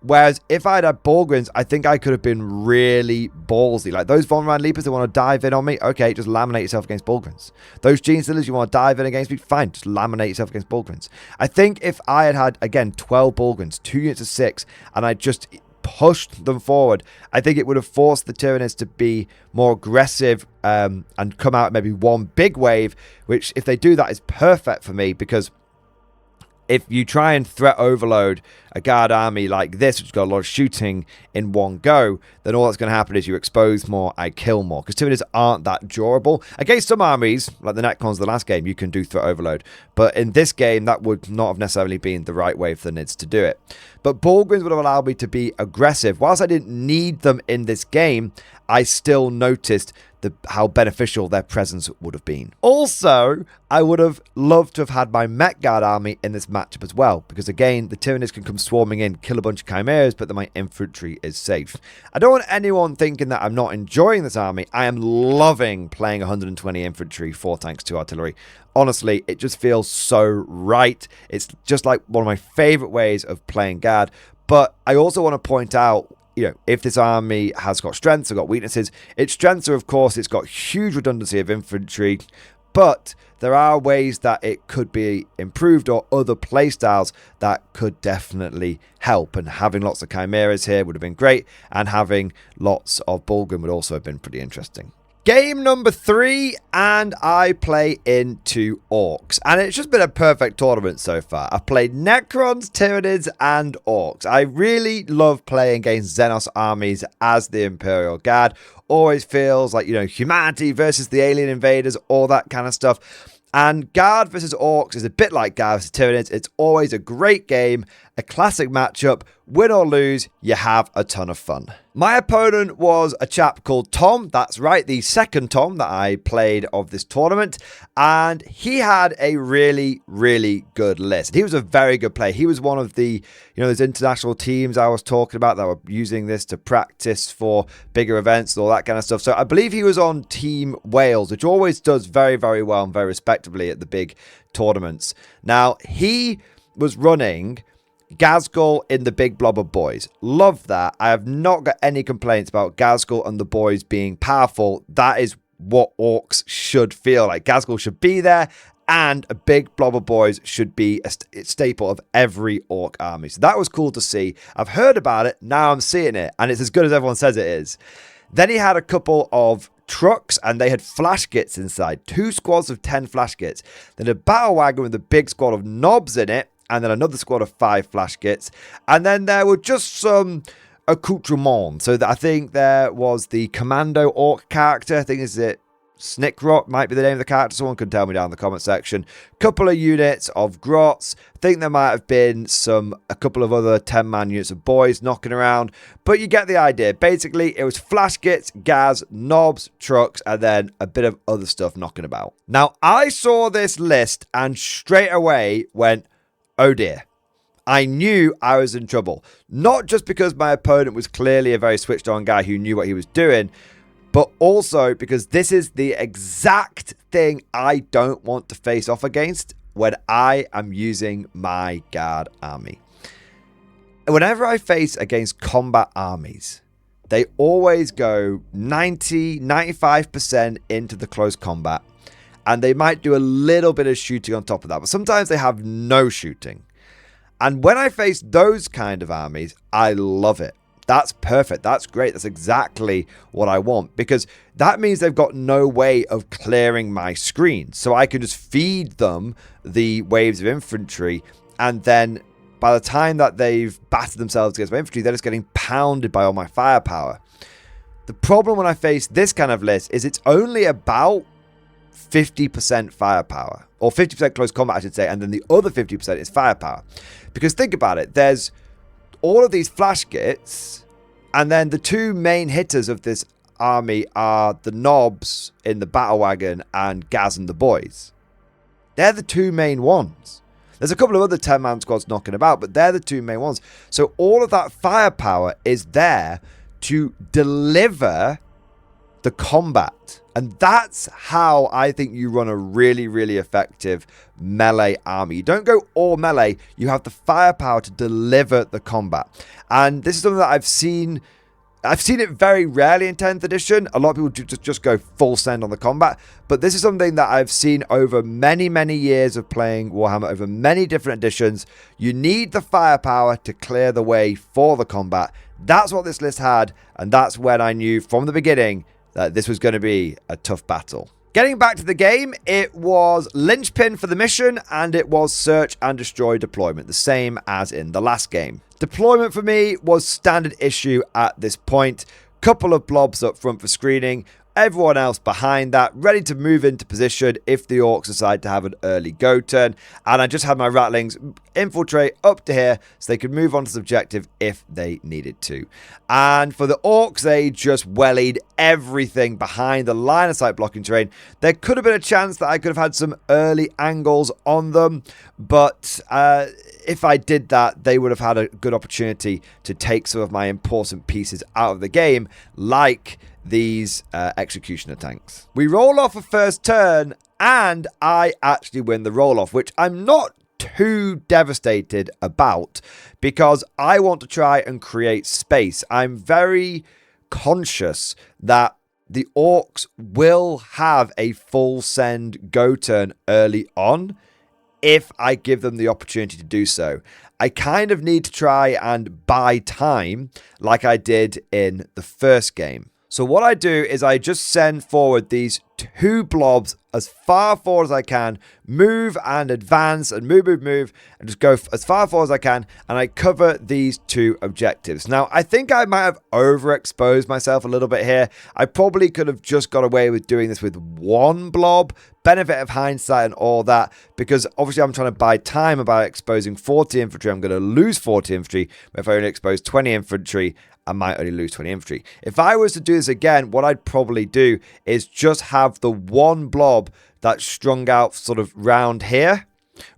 Whereas if I'd had Borgrins, I think I could have been really ballsy. Like those Von Rand Leapers that want to dive in on me, okay, just laminate yourself against Borgrins. Those Gene Stealers you want to dive in against me, fine, just laminate yourself against Borgrins. I think if I had again, 12 Borgrins, 2 units of 6, and I just pushed them forward, I think it would have forced the Tyranids to be more aggressive and come out maybe one big wave, which if they do that is perfect for me, because if you try and threat overload a guard army like this, which has got a lot of shooting in one go, then all that's going to happen is you expose more, I kill more. Because Tyranids aren't that durable. Against some armies, like the Netcons the last game, you can do threat overload. But in this game, that would not have necessarily been the right way for the Nids to do it. But Borgrins would have allowed me to be aggressive. Whilst I didn't need them in this game, I still noticed how beneficial their presence would have been. Also, I would have loved to have had my Met Guard army in this matchup as well, because again, the Tyranids can come swarming in, kill a bunch of Chimeras, but then my infantry is safe. I don't want anyone thinking that I'm not enjoying this army. I am loving playing 120 infantry, 4 tanks, 2 artillery. Honestly, it just feels so right. It's just like one of my favorite ways of playing Guard. But I also want to point out, if this army has got strengths or got weaknesses, its strengths are, of course, it's got huge redundancy of infantry, but there are ways that it could be improved or other playstyles that could definitely help. And having lots of Chimeras here would have been great, and having lots of Bulgrim would also have been pretty interesting. Game number 3, and I play into Orcs. And it's just been a perfect tournament so far. I've played Necrons, Tyranids, and Orcs. I really love playing against Xenos armies as the Imperial Guard. Always feels like, humanity versus the alien invaders, all that kind of stuff. And Guard versus Orcs is a bit like Guard versus Tyranids. It's always a great game, a classic matchup. Win or lose, you have a ton of fun. My opponent was a chap called Tom. That's right, the second Tom that I played of this tournament. And he had a really, really good list. He was a very good player. He was one of the, those international teams I was talking about that were using this to practice for bigger events and all that kind of stuff. So I believe he was on Team Wales, which always does very, very well and very respectably at the big tournaments. Now, he was running Ghazghkull in the big blob of boys. Love that. I have not got any complaints about Ghazghkull and the boys being powerful. That is what Orcs should feel like. Ghazghkull should be there, and a big blob of boys should be a staple of every Orc army. So that was cool to see. I've heard about it, now I'm seeing it, and it's as good as everyone says it is. Then he had a couple of trucks, and they had flash kits inside. 2 squads of 10 flash kits. Then a battle wagon with a big squad of knobs in it, and then another squad of 5 flash kits. And then there were just some accoutrements. So I think there was the Commando Orc character. I think is it Snickrock might be the name of the character. Someone could tell me down in the comment section. Couple of units of Grots. I think there might have been a couple of other 10-man units of boys knocking around. But you get the idea. Basically, it was flash kits, gas, knobs, trucks, and then a bit of other stuff knocking about. Now, I saw this list and straight away went, oh dear. I knew I was in trouble. Not just because my opponent was clearly a very switched on guy who knew what he was doing, but also because this is the exact thing I don't want to face off against when I am using my Guard army. Whenever I face against combat armies, they always go 90-95% into the close combat. And they might do a little bit of shooting on top of that. But sometimes they have no shooting. And when I face those kind of armies, I love it. That's perfect. That's great. That's exactly what I want. Because that means they've got no way of clearing my screen. So I can just feed them the waves of infantry. And then by the time that they've battered themselves against my infantry, they're just getting pounded by all my firepower. The problem when I face this kind of list is it's only about 50% firepower, or 50% close combat, I should say, and then the other 50% is firepower. Because think about it, there's all of these flash kits, and then the 2 main hitters of this army are the knobs in the battle wagon and Gaz and the boys. They're the 2 main ones. There's a couple of other 10-man squads knocking about, but they're the 2 main ones. So all of that firepower is there to deliver the combat And that's how I think you run a really, really effective melee army. You don't go all melee, you have the firepower to deliver the combat. And this is something that I've seen it very rarely in 10th edition. A lot of people just go full send on the combat. But this is something that I've seen over many, many years of playing Warhammer, over many different editions. You need the firepower to clear the way for the combat. That's what this list had. And that's when I knew from the beginning that this was going to be a tough battle. Getting back to the game, it was linchpin for the mission, and it was search and destroy deployment, the same as in the last game. Deployment for me was standard issue at this point. Couple of blobs up front for screening, everyone else behind that, ready to move into position if the orcs decide to have an early go turn. And I just had my ratlings infiltrate up to here so they could move on to the objective if they needed to. And for the orcs, they just wellied everything behind the line of sight blocking terrain. There could have been a chance that I could have had some early angles on them, but if I did that, they would have had a good opportunity to take some of my important pieces out of the game, like these executioner tanks. We roll off a first turn, and I actually win the roll off, which I'm not too devastated about because I want to try and create space. I'm very conscious that the orcs will have a full send go turn early on if I give them the opportunity to do so. I kind of need to try and buy time like I did in the first game. So what I do is I just send forward these two blobs as far forward as I can, move and advance and move, and just go as far forward as I can, and I cover these two objectives. Now, I think I might have overexposed myself a little bit here. I probably could have just got away with doing this with one blob, benefit of hindsight and all that, because obviously I'm trying to buy time about exposing 40 infantry. I'm going to lose 40 infantry. If I only expose 20 infantry, I might only lose 20 infantry. If I was to do this again, what I'd probably do is just have the one blob that's strung out sort of round here,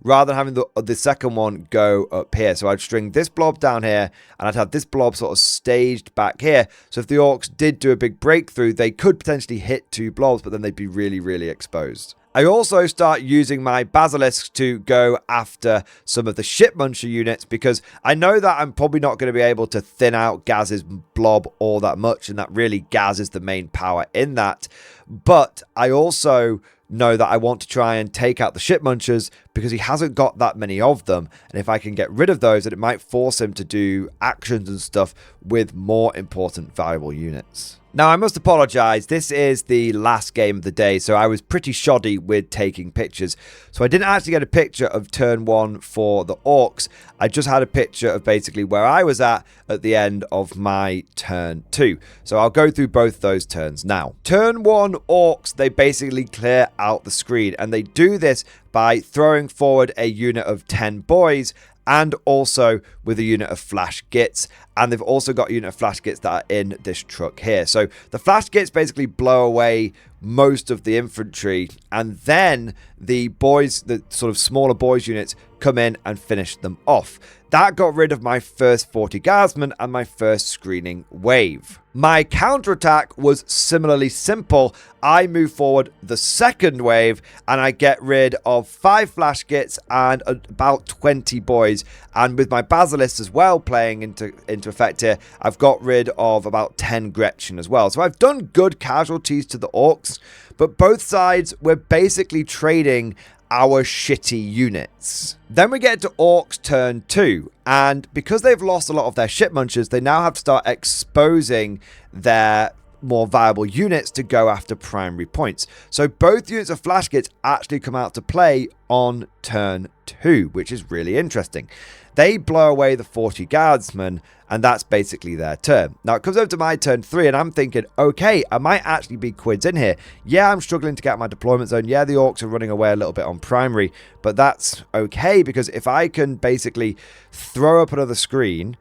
rather than having the second one go up here. So I'd string this blob down here, and I'd have this blob sort of staged back here. So if the orcs did do a big breakthrough, they could potentially hit two blobs, but then they'd be really, really exposed. I also start using my basilisks to go after some of the ship muncher units, because I know that I'm probably not going to be able to thin out Gaz's blob all that much, and that really Gaz is the main power in that. But I also know that I want to try and take out the ship munchers because he hasn't got that many of them, and if I can get rid of those, then it might force him to do actions and stuff with more important valuable units. Now, I must apologise, this is the last game of the day, so I was pretty shoddy with taking pictures. So I didn't actually get a picture of turn 1 for the orcs, I just had a picture of basically where I was at the end of my turn 2. So I'll go through both those turns now. Turn 1 orcs, they basically clear out the screen, and they do this by throwing forward a unit of 10 boys, and also with a unit of flash gits, and they've also got a unit of flash gits that are in this truck here. So the flash gits basically blow away most of the infantry, and then the boys, the sort of smaller boys units, come in and finish them off. That got rid of my first 40 guardsmen and my first screening wave. My counterattack was similarly simple. I move forward the second wave and I get rid of 5 flash gits and about 20 boys. And with my basilisks as well playing into effect here, I've got rid of about 10 Gretchen as well. So I've done good casualties to the orcs, but both sides were basically trading our shitty units. Then we get to orcs turn 2, and because they've lost a lot of their ship munchers, they now have to start exposing their more viable units to go after primary points. So both units of flash gits actually come out to play on turn 2, which is really interesting. They blow away the 40 guardsmen, and that's basically their turn. Now it comes over to my turn 3, and I'm thinking, okay, I might actually be quids in here. Yeah, I'm struggling to get my deployment zone. Yeah, the orcs are running away a little bit on primary, but that's okay, because if I can basically throw up another screen,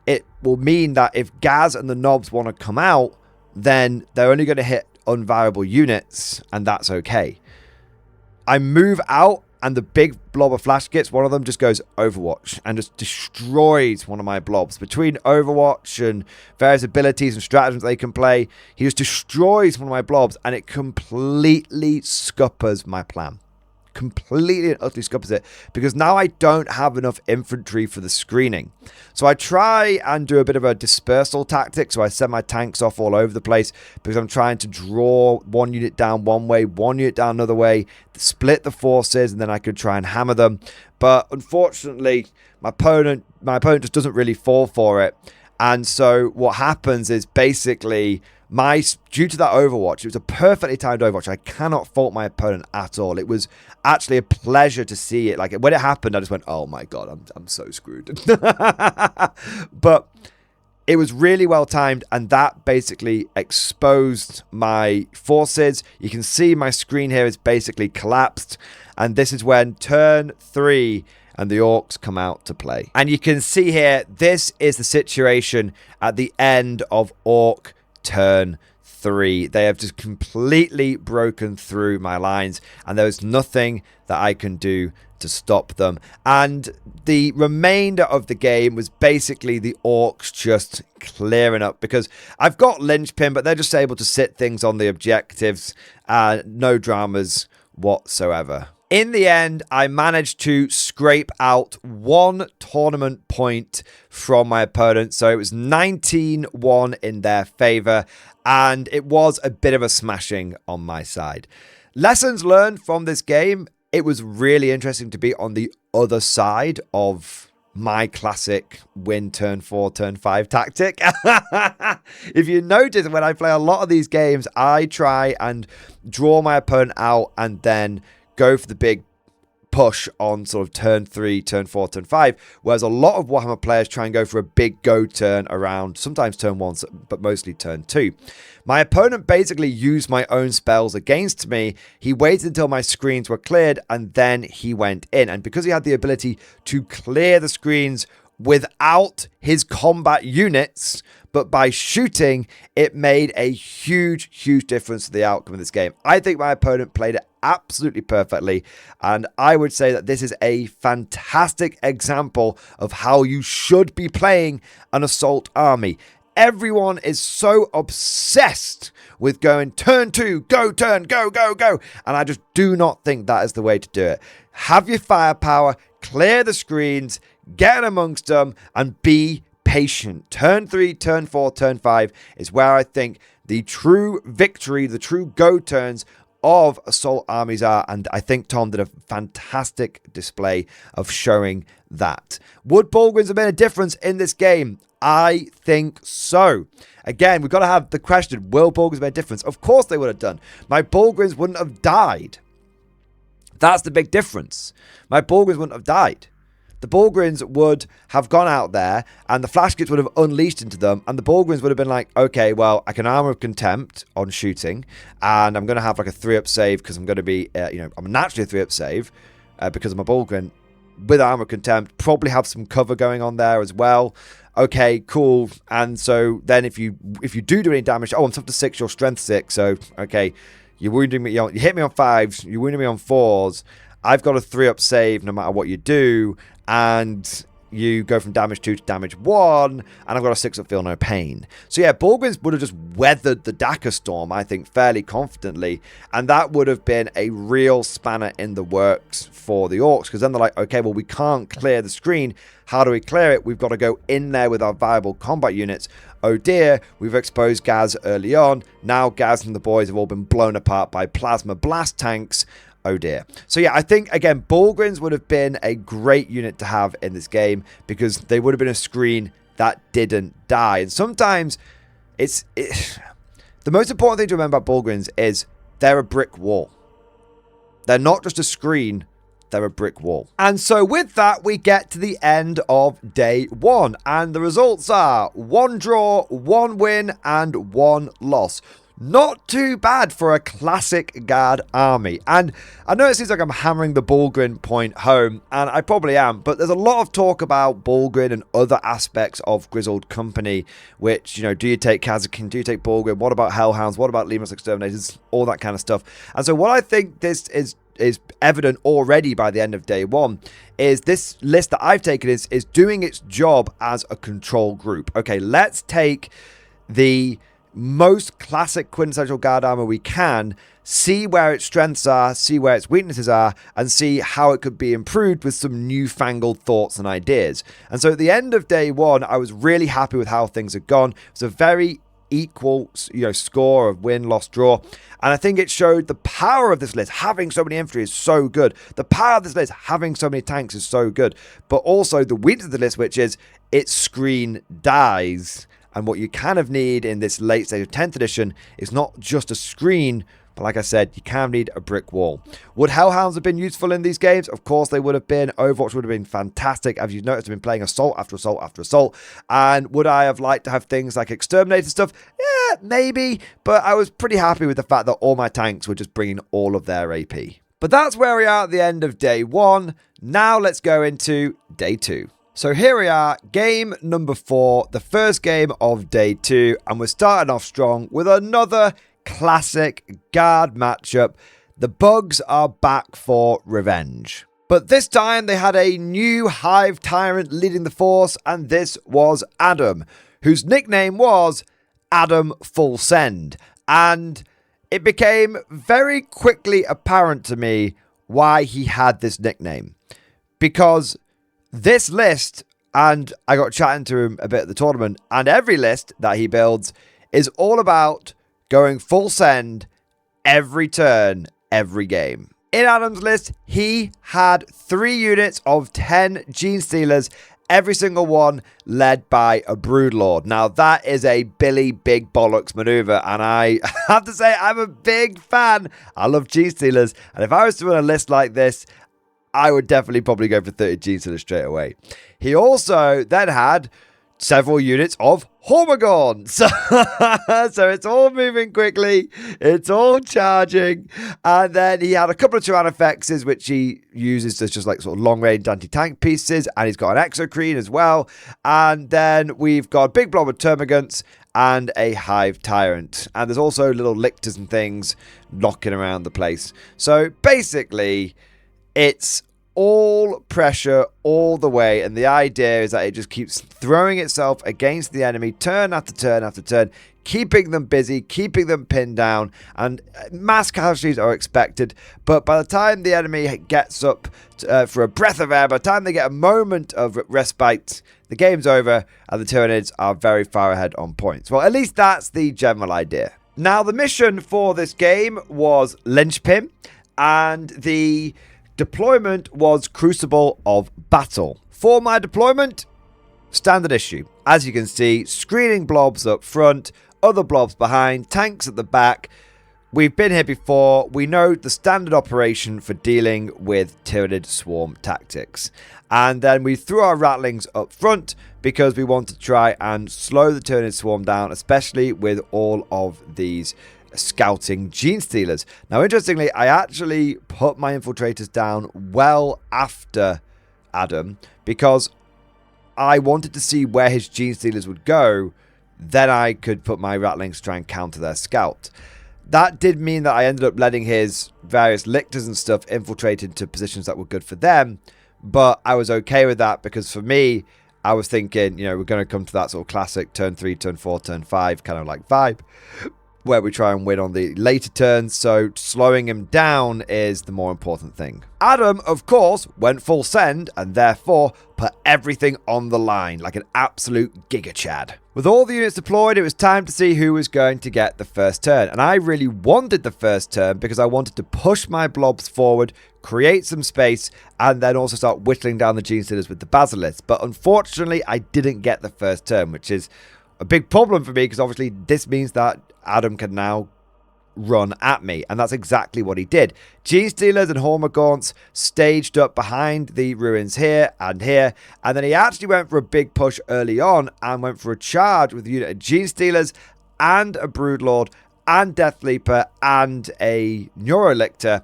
it will mean that if Gaz and the knobs want to come out, then they're only going to hit unviable units, and that's okay. I move out and the big blob of flash kits, one of them just goes Overwatch and just destroys one of my blobs. Between Overwatch and various abilities and stratagems they can play, he just destroys one of my blobs, and it completely scuppers my plan. Completely and utterly scuppers it, because now I don't have enough infantry for the screening. So I try and do a bit of a dispersal tactic, so I send my tanks off all over the place, because I'm trying to draw one unit down one way, one unit down another way, split the forces, and then I could try and hammer them. But unfortunately, my opponent just doesn't really fall for it. And so what happens is basically, due to that Overwatch, it was a perfectly timed Overwatch. I cannot fault my opponent at all. It was actually a pleasure to see it. Like, when it happened, I just went, oh my god, I'm so screwed. But it was really well timed, and that basically exposed my forces. You can see my screen here is basically collapsed, and this is when turn 3 and the orcs come out to play. And you can see here, this is the situation at the end of orc turn 3. They have just completely broken through my lines, and there's nothing that I can do to stop them. And the remainder of the game was basically the orcs just clearing up, because I've got linchpin, but they're just able to sit things on the objectives. No dramas whatsoever. In the end, I managed to scrape out 1 tournament point from my opponent. So it was 19-1 in their favor, and it was a bit of a smashing on my side. Lessons learned from this game: it was really interesting to be on the other side of my classic win turn 4, turn 5 tactic. If you notice, when I play a lot of these games, I try and draw my opponent out and then go for the big push on sort of turn 3, turn 4, turn 5, whereas a lot of Warhammer players try and go for a big go turn around, sometimes turn 1, but mostly turn 2. My opponent basically used my own spells against me. He waited until my screens were cleared, and then he went in. And because he had the ability to clear the screens without his combat units, but by shooting, it made a huge, huge difference to the outcome of this game. I think my opponent played it absolutely perfectly, and I would say that this is a fantastic example of how you should be playing an assault army. Everyone is so obsessed with going turn 2, go turn, go, go, go, and I just do not think that is the way to do it. Have your firepower, clear the screens, get amongst them, and be patient. Turn 3, turn 4, turn 5 is where I think the true victory, the true go turns of assault armies are, and I think Tom did a fantastic display of showing that. Would Bullgryns have made a difference in this game? I think so. Again, we've got to have the question, will Bullgryns have made a difference? Of course they would have done. My Bullgryns wouldn't have died. That's the big difference. My Bullgryns wouldn't have died. The Bullgryns would have gone out there, and the flash kits would have unleashed into them, and the Bullgryns would have been like, okay, well, I can armor of contempt on shooting, and I'm going to have like a 3-up save, because I'm going to be, I'm naturally a 3-up save, because I'm a Bullgryn, with armor of contempt, probably have some cover going on there as well. Okay, cool. And so then if you do any damage, I'm tough to 6, you're strength 6, so, okay, you're wounding me, you hit me on 5s, you're wounding me on 4s, I've got a 3-up save no matter what you do, and you go from damage 2 to damage 1, and I've got a 6-up feel no pain. So yeah, Bullgryns would have just weathered the Daka Storm, I think, fairly confidently, and that would have been a real spanner in the works for the Orcs, because then they're like, okay, well, we can't clear the screen. How do we clear it? We've got to go in there with our viable combat units. Oh dear, we've exposed Gaz early on. Now Gaz and the boys have all been blown apart by plasma blast tanks. Oh dear. So yeah, I think, again, Bullgryns would have been a great unit to have in this game, because they would have been a screen that didn't die. And sometimes the most important thing to remember about Bullgryns is they're a brick wall. They're not just a screen, they're a brick wall. And so with that, we get to the end of day 1, and the results are 1 draw, 1 win, and 1 loss. Not too bad for a classic guard army. And I know it seems like I'm hammering the Bullgryn point home, and I probably am, but there's a lot of talk about Bullgryn and other aspects of Grizzled Company, which, do you take Kazakin, do you take Bullgryn, what about Hellhounds, what about Lemurs Exterminators, all that kind of stuff. And so what I think this is is evident already by the end of day one, is this list that I've taken is doing its job as a control group. Okay, let's take the most classic quintessential guard armor we can, see where its strengths are, see where its weaknesses are, and see how it could be improved with some newfangled thoughts and ideas. And so at the end of day one, I was really happy with how things had gone. It was a very equal, score of win, loss, draw. And I think it showed the power of this list. Having so many infantry is so good. The power of this list, having so many tanks, is so good. But also the weakness of the list, which is its screen dies. And what you kind of need in this late stage of 10th edition is not just a screen, but like I said, you kind of need a brick wall. Would Hellhounds have been useful in these games? Of course they would have been. Overwatch would have been fantastic. As you've noticed, I've been playing assault after assault after assault. And would I have liked to have things like exterminator stuff? Yeah, maybe. But I was pretty happy with the fact that all my tanks were just bringing all of their AP. But that's where we are at the end of day one. Now let's go into day two. So here we are, game number 4, the first game of day 2, and we're starting off strong with another classic guard matchup. The Bugs are back for revenge. But this time they had a new Hive Tyrant leading the force, and this was Adam, whose nickname was Adam Full Send. And it became very quickly apparent to me why he had this nickname. Because this list, and I got chatting to him a bit at the tournament, and every list that he builds is all about going full send every turn, every game. In Adam's list, he had 3 units of 10 Gene Stealers, every single one led by a Broodlord. Now, that is a Billy Big Bollocks maneuver, and I have to say, I'm a big fan. I love Gene Stealers, and if I was to run a list like this, I would definitely probably go for 30 Gene Stealers straight away. He also then had several units of Hormagorn. So it's all moving quickly. It's all charging. And then he had a couple of Tyrannofexes, which he uses as just like sort of long-range anti-tank pieces. And he's got an Exocrine as well. And then we've got a big blob of Termagants and a Hive Tyrant. And there's also little lictors and things knocking around the place. So basically, it's all pressure all the way, and the idea is that it just keeps throwing itself against the enemy turn after turn after turn, keeping them busy, keeping them pinned down, and mass casualties are expected. But by the time the enemy gets up for a breath of air, by the time they get a moment of respite, the game's over and the Tyranids are very far ahead on points. Well, at least that's the general idea. Now, the mission for this game was Linchpin, and the deployment was Crucible of Battle. For my deployment, standard issue. As you can see, screening blobs up front, other blobs behind, tanks at the back. We've been here before. We know the standard operation for dealing with Tyranid swarm tactics. And then we threw our Rattlings up front because we want to try and slow the Tyranid swarm down, especially with all of these scouting Gene Stealers. Now, interestingly, I actually put my infiltrators down well after Adam because I wanted to see where his Gene Stealers would go. Then I could put my Rattlings to try and counter their scout. That did mean that I ended up letting his various lictors and stuff infiltrate into positions that were good for them, but I was okay with that because for me, I was thinking, we're going to come to that sort of classic turn 3, turn 4, turn 5 kind of like vibe, where we try and win on the later turns, so slowing him down is the more important thing. Adam, of course, went full send, and therefore put everything on the line, like an absolute Giga Chad. With all the units deployed, it was time to see who was going to get the first turn, and I really wanted the first turn because I wanted to push my blobs forward, create some space, and then also start whittling down the Gene Stealers with the Basilisk. But unfortunately, I didn't get the first turn, which is a big problem for me because obviously this means that Adam can now run at me, and that's exactly what he did. Gene Stealers and Hormagaunts staged up behind the ruins here, and then he actually went for a big push early on and went for a charge with a unit of Gene Stealers and a Broodlord and Death Leaper and a Neurolictor,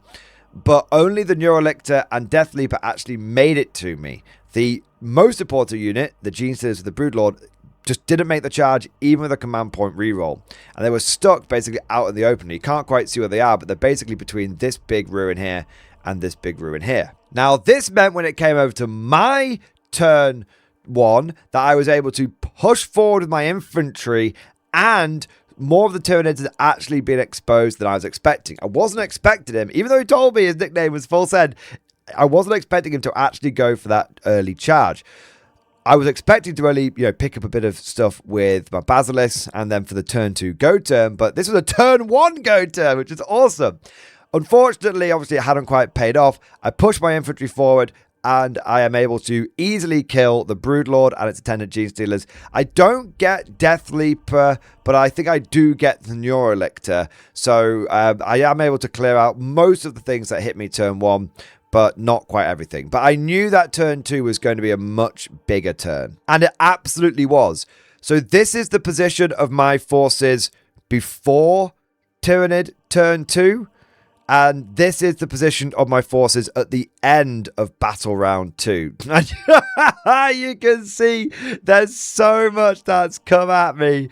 but only the Neurolictor and Death Leaper actually made it to me. The most important unit, the Gene Stealers with the Broodlord, just didn't make the charge even with a command point reroll, and they were stuck basically out in the open. You can't quite see where they are, but they're basically between this big ruin here and this big ruin here. Now, this meant when it came over to my turn 1 that I was able to push forward with my infantry, and more of the Tyranids had actually been exposed than I was expecting. I wasn't expecting him, even though he told me his nickname was Full Send, I wasn't expecting him to actually go for that early charge. I was expecting to only, pick up a bit of stuff with my Basilisk and then for the turn 2 go turn, but this was a turn 1 go turn, which is awesome. Unfortunately, obviously, it hadn't quite paid off. I pushed my infantry forward, and I am able to easily kill the Broodlord and its attendant Genestealers. I don't get Death Leaper, but I think I do get the Neurolictor. So I am able to clear out most of the things that hit me turn 1, but not quite everything. But I knew that turn 2 was going to be a much bigger turn, and it absolutely was. So this is the position of my forces before Tyranid turn 2. And this is the position of my forces at the end of battle round 2. You can see there's so much that's come at me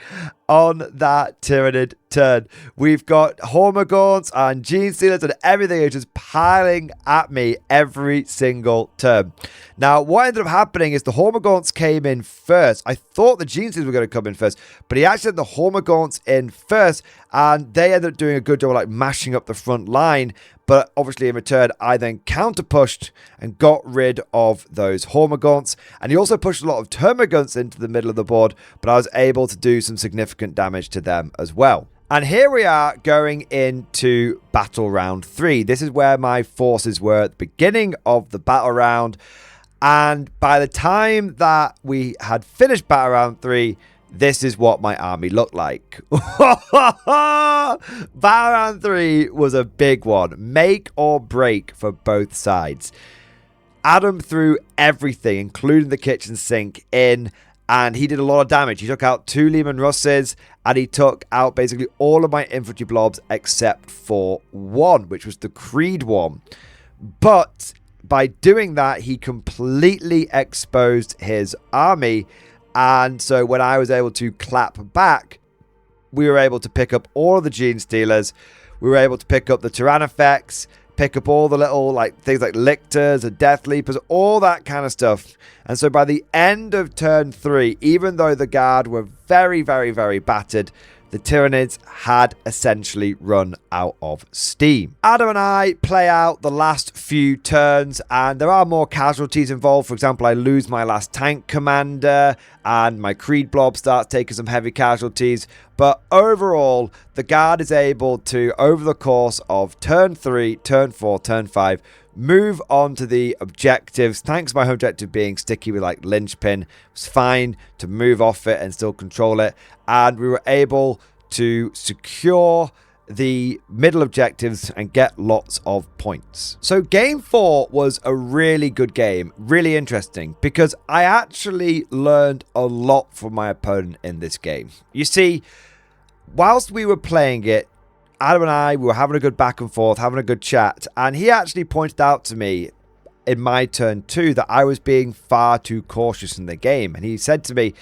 on that Tyranid turn. We've got Hormagaunts and Genestealers and everything is just piling at me every single turn. Now, what ended up happening is the Hormagaunts came in first. I thought the Genestealers were going to come in first, but he actually had the Hormagaunts in first, and they ended up doing a good job of like mashing up the front line. But obviously, in return, I then counter-pushed and got rid of those Hormagaunts. And he also pushed a lot of Termagants into the middle of the board, but I was able to do some significant damage to them as well. And here we are going into battle round 3. This is where my forces were at the beginning of the battle round. And by the time that we had finished battle round 3, this is what my army looked like. Battle round 3 was a big one. Make or break for both sides. Adam threw everything, including the kitchen sink, in, and he did a lot of damage. He took out 2 Lehman Russes, and he took out basically all of my infantry blobs except for 1, which was the Creed one. But by doing that, he completely exposed his army. And so when I was able to clap back, we were able to pick up all of the Genestealers. We were able to pick up the Tyrannofex, pick up all the little things like Lictors and Death Leapers, all that kind of stuff. And so by the end of turn 3, even though the Guard were very, very, very battered, the Tyranids had essentially run out of steam. Adam and I play out the last few turns, and there are more casualties involved. For example, I lose my last tank commander, and my Creed blob starts taking some heavy casualties. But overall, the Guard is able to, over the course of turn 3, turn 4, turn 5, move on to the objectives. Thanks to my home objective being sticky with linchpin, it was fine to move off it and still control it. And we were able to secure the middle objectives and get lots of points. So game 4 was a really good game, really interesting, because I actually learned a lot from my opponent in this game. You see, whilst we were playing it, Adam and I, we were having a good back and forth, having a good chat, and he actually pointed out to me in my turn 2 that I was being far too cautious in the game. And he said to me,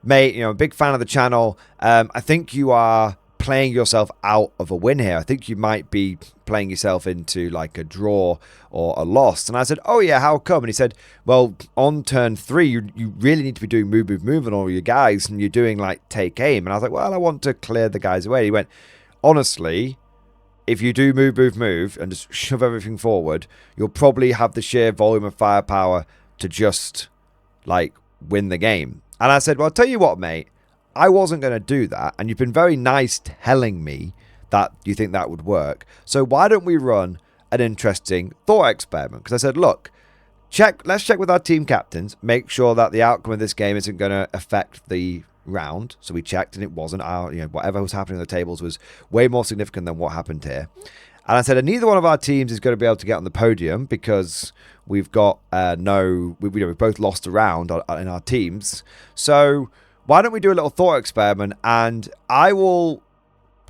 mate, I'm a big fan of the channel. I think you are playing yourself out of a win here. I think you might be playing yourself into a draw or a loss. And I said, oh yeah, how come? And he said, well, on turn 3, you really need to be doing move on all your guys, and you're doing take aim. And I was like, well, I want to clear the guys away. And he went, honestly, if you do move and just shove everything forward, you'll probably have the sheer volume of firepower to just win the game. And I said, well, I'll tell you what, mate, I wasn't going to do that. And you've been very nice telling me that you think that would work. So why don't we run an interesting thought experiment? Because I said, look, let's check with our team captains, make sure that the outcome of this game isn't going to affect the round. So we checked, and it wasn't. Whatever was happening on the tables was way more significant than what happened here. And I said, and neither one of our teams is going to be able to get on the podium because we've got we've both lost a round in our teams. So why don't we do a little thought experiment, and I will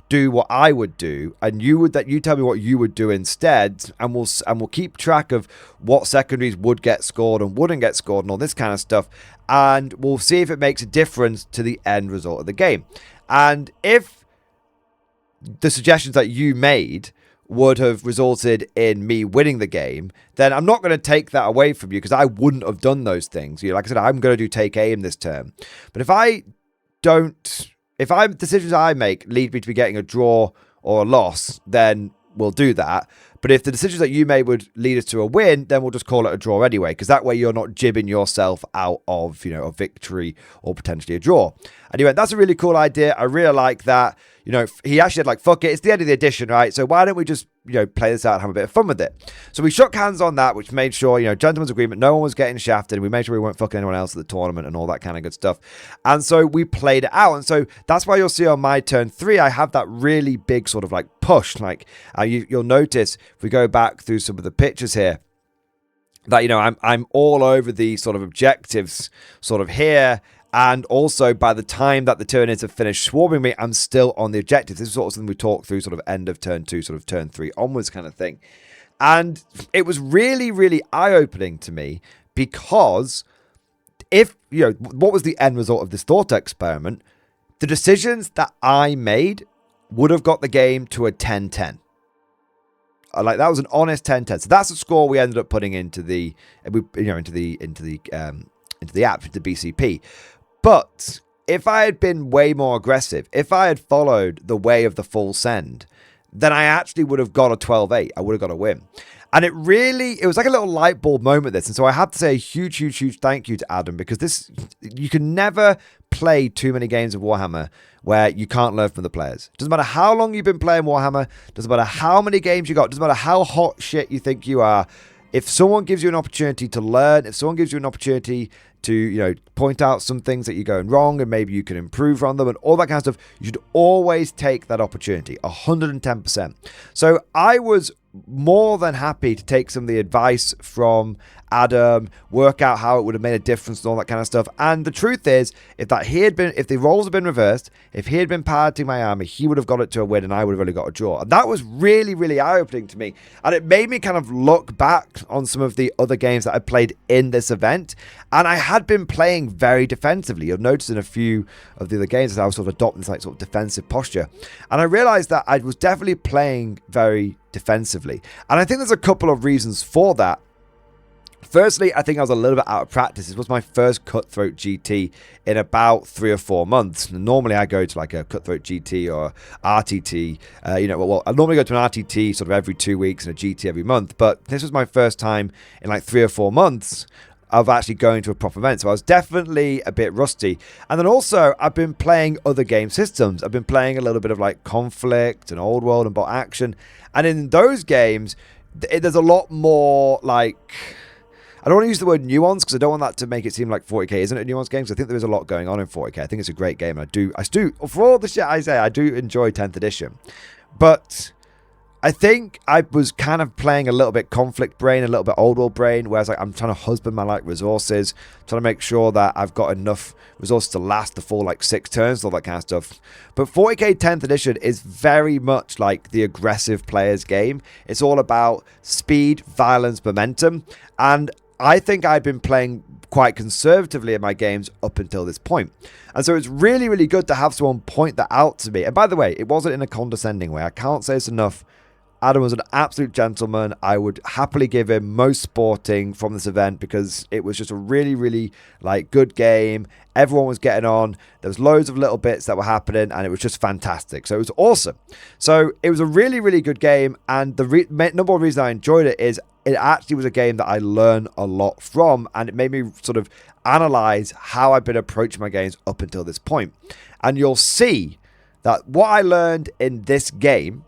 do what I would do, and you tell me what you would do instead, and we'll keep track of what secondaries would get scored and wouldn't get scored and all this kind of stuff, and we'll see if it makes a difference to the end result of the game. And if the suggestions that you made would have resulted in me winning the game, then I'm not going to take that away from you because I wouldn't have done those things. Like I said, I'm going to do take aim this turn. But if decisions I make lead me to be getting a draw or a loss, then we'll do that. But if the decisions that you made would lead us to a win, then we'll just call it a draw anyway, because that way you're not jibbing yourself out of, a victory or potentially a draw. And he went, that's a really cool idea. I really like that. He actually had like, fuck it, it's the end of the edition, right? So why don't we just, play this out and have a bit of fun with it? So we shook hands on that, which made sure, gentleman's agreement, no one was getting shafted. And we made sure we weren't fucking anyone else at the tournament and all that kind of good stuff. And so we played it out. And so that's why you'll see on my turn 3, I have that really big sort of like push. Like you'll notice if we go back through some of the pictures here, that, I'm all over the sort of objectives sort of here. And also, by the time that the turn-ins have finished swarming me, I'm still on the objectives. This is sort of something we talked through sort of end of turn 2, sort of turn 3 onwards kind of thing. And it was really, really eye-opening to me because if, what was the end result of this thought experiment? The decisions that I made would have got the game to a 10-10. Like that was an honest 10-10. So that's the score we ended up putting into the app, into BCP. But if I had been way more aggressive, if I had followed the way of the full send, then I actually would have got a 12-8. I would have got a win. And it was like a little light bulb moment, this. And so I have to say a huge, huge, huge thank you to Adam, because you can never play too many games of Warhammer where you can't learn from the players. Doesn't matter how long you've been playing Warhammer, doesn't matter how many games you got, doesn't matter how hot shit you think you are. If someone gives you an opportunity to learn, if someone gives you an opportunity to, point out some things that you're going wrong and maybe you can improve on them and all that kind of stuff, you should always take that opportunity, 110%. So I was more than happy to take some of the advice from Adam, work out how it would have made a difference and all that kind of stuff. And the truth is, if the roles had been reversed, if he had been piloting my army, he would have got it to a win and I would have only got a draw. And that was really, really eye-opening to me. And it made me kind of look back on some of the other games that I played in this event. And I had been playing very defensively. You'll notice in a few of the other games that I was sort of adopting this like sort of defensive posture. And I realized that I was definitely playing very defensively. And I think there's a couple of reasons for that. Firstly, I think I was a little bit out of practice. This was my first Cutthroat GT in about 3 or 4 months. Normally, I go to like a Cutthroat GT or RTT. I normally go to an RTT sort of every 2 weeks and a GT every month. But this was my first time in like 3 or 4 months of actually going to a proper event. So I was definitely a bit rusty. And then also, I've been playing other game systems. I've been playing a little bit of like Conflict and Old World and Bot Action. And in those games, there's a lot more like... I don't want to use the word nuance because I don't want that to make it seem like 40k isn't a nuanced game, because I think there is a lot going on in 40k. I think it's a great game. I do, for all the shit I say, I do enjoy 10th edition. But I think I was kind of playing a little bit Conflict brain, a little bit Old World brain, whereas like I'm trying to husband my like resources, trying to make sure that I've got enough resources to last the full like 6 turns, all that kind of stuff. But 40k 10th edition is very much like the aggressive player's game. It's all about speed, violence, momentum, and I think I've been playing quite conservatively in my games up until this point. And so it's really, really good to have someone point that out to me. And by the way, it wasn't in a condescending way. I can't say this enough. Adam was an absolute gentleman. I would happily give him most sporting from this event because it was just a really, really like good game. Everyone was getting on. There was loads of little bits that were happening and it was just fantastic. So it was awesome. So it was a really, really good game. And the number one reason I enjoyed it is it actually was a game that I learned a lot from, and it made me sort of analyze how I've been approaching my games up until this point. And you'll see that what I learned in this game,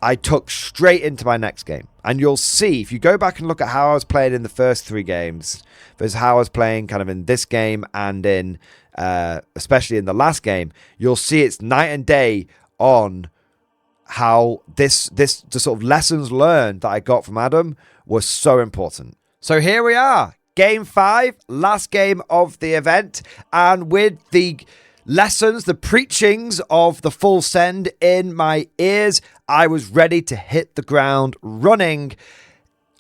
I took straight into my next game. And you'll see, if you go back and look at how I was playing in the first 3 games versus how I was playing kind of in this game and in, especially in the last game, you'll see it's night and day on how the sort of lessons learned that I got from Adam was so important. So here we are, game 5, last game of the event, and with the lessons, the preachings of the full send in my ears, I was ready to hit the ground running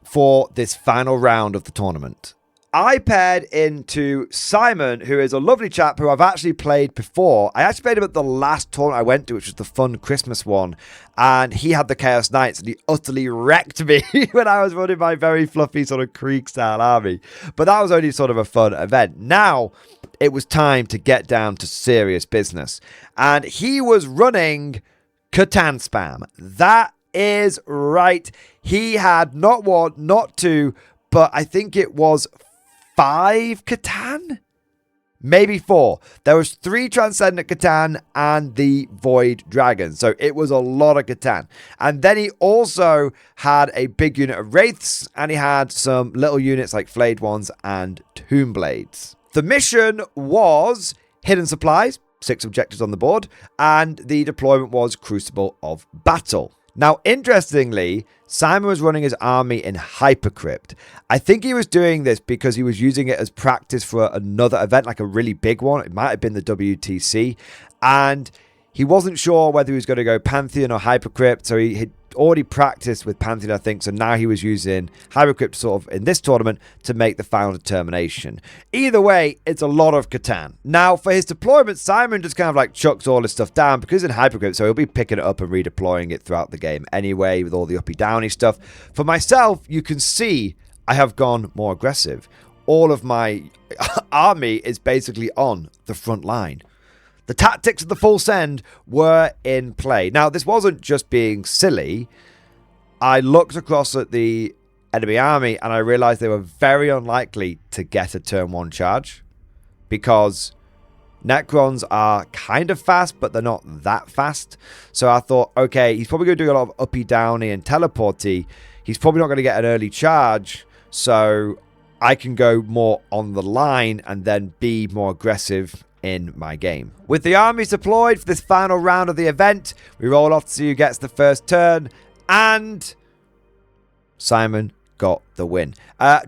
for this final round of the tournament. I paired into Simon, who is a lovely chap who I've actually played before. I actually played him at the last tournament I went to, which was the fun Christmas one. And he had the Chaos Knights, and he utterly wrecked me when I was running my very fluffy sort of Krieg-style army. But that was only sort of a fun event. Now, it was time to get down to serious business. And he was running Catan spam. That is right. He had not one, not two, but I think it was 5 Catan? Maybe 4. There was 3 Transcendent Catan and the Void Dragon. So it was a lot of Catan. And then he also had a big unit of Wraiths, and he had some little units like Flayed Ones and Tomb Blades. The mission was Hidden Supplies, 6 objectives on the board, and the deployment was Crucible of Battle. Now, interestingly, Simon was running his army in Hypercrypt. I think he was doing this because he was using it as practice for another event, like a really big one. It might have been the WTC. And he wasn't sure whether he was going to go Pantheon or Hypercrypt. So he had already practiced with Pantheon, I think. So now he was using Hypercrypt sort of in this tournament to make the final determination. Either way, it's a lot of Catan. Now, for his deployment, Simon just kind of like chucks all his stuff down because in Hypercrypt, so he'll be picking it up and redeploying it throughout the game anyway with all the uppy downy stuff. For myself, you can see I have gone more aggressive. All of my army is basically on the front line. The tactics of the full send were in play. Now, this wasn't just being silly. I looked across at the enemy army and I realized they were very unlikely to get a turn 1 charge because Necrons are kind of fast, but they're not that fast. So I thought, okay, he's probably going to do a lot of uppy, downy, and teleporty. He's probably not going to get an early charge, so I can go more on the line and then be more aggressive in my game. With the armies deployed for this final round of the event, we roll off to see who gets the first turn, and Simon got the win.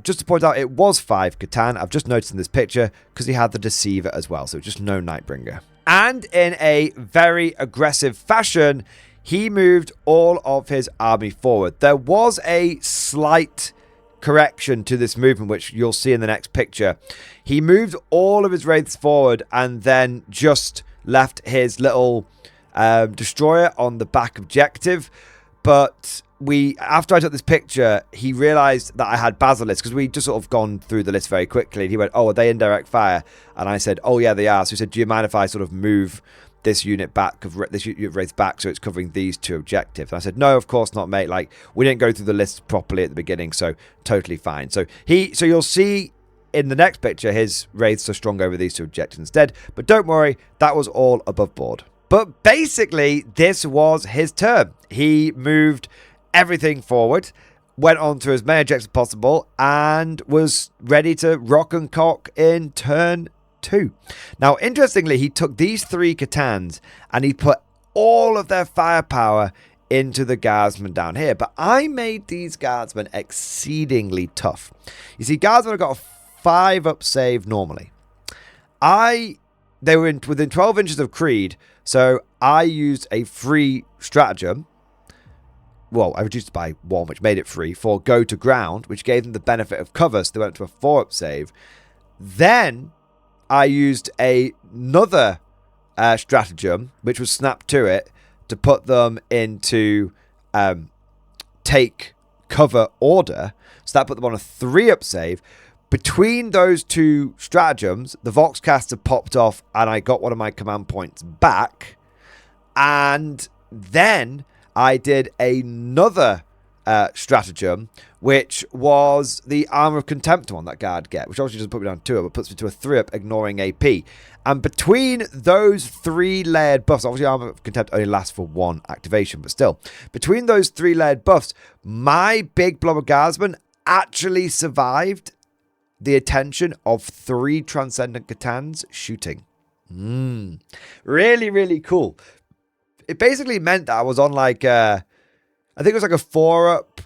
Just to point out, it was 5 Catan. I've just noticed in this picture because he had the Deceiver as well, so just no Nightbringer. And in a very aggressive fashion, he moved all of his army forward. There was a slight correction to this movement, which you'll see in the next picture. He moved all of his wraiths forward and then just left his little destroyer on the back objective. But after I took this picture, he realized that I had Basilisk because we just sort of gone through the list very quickly. And he went, "Oh, are they in direct fire?" And I said, "Oh yeah, they are." So he said, "Do you mind if I sort of move this unit back, this unit wraith back, so it's covering these 2 objectives?" And I said, "No, of course not, mate. Like, we didn't go through the list properly at the beginning, so totally fine." So you'll see in the next picture, his wraiths are strong over these 2 objectives instead. But don't worry, that was all above board. But basically, this was his turn. He moved everything forward, went on to as many objectives as possible, and was ready to rock and cock in turn 2. Now, interestingly, he took these 3 Catans and he put all of their firepower into the guardsmen down here. But I made these guardsmen exceedingly tough. You see, guardsmen have got a 5-up save normally. They were within 12 inches of Creed, so I used a free stratagem. Well, I reduced it by 1, which made it free, for go to ground, which gave them the benefit of cover, so they went to a 4-up save. Then I used another stratagem, which was snap to it, to put them into take cover order. So that put them on a 3-up save. Between those 2 stratagems, the Voxcaster popped off and I got one of my command points back. And then I did another stratagem, which was the Armor of Contempt one that guard get, which obviously doesn't put me down to 2-up, but puts me to a 3-up, ignoring AP. And between those 3 layered buffs, obviously Armor of Contempt only lasts for 1 activation, but still, between those 3 layered buffs, my big blob of guardsmen actually survived the attention of 3 Transcendent Catans shooting. Really, really cool. It basically meant that I was on like, I think it was like a 4-up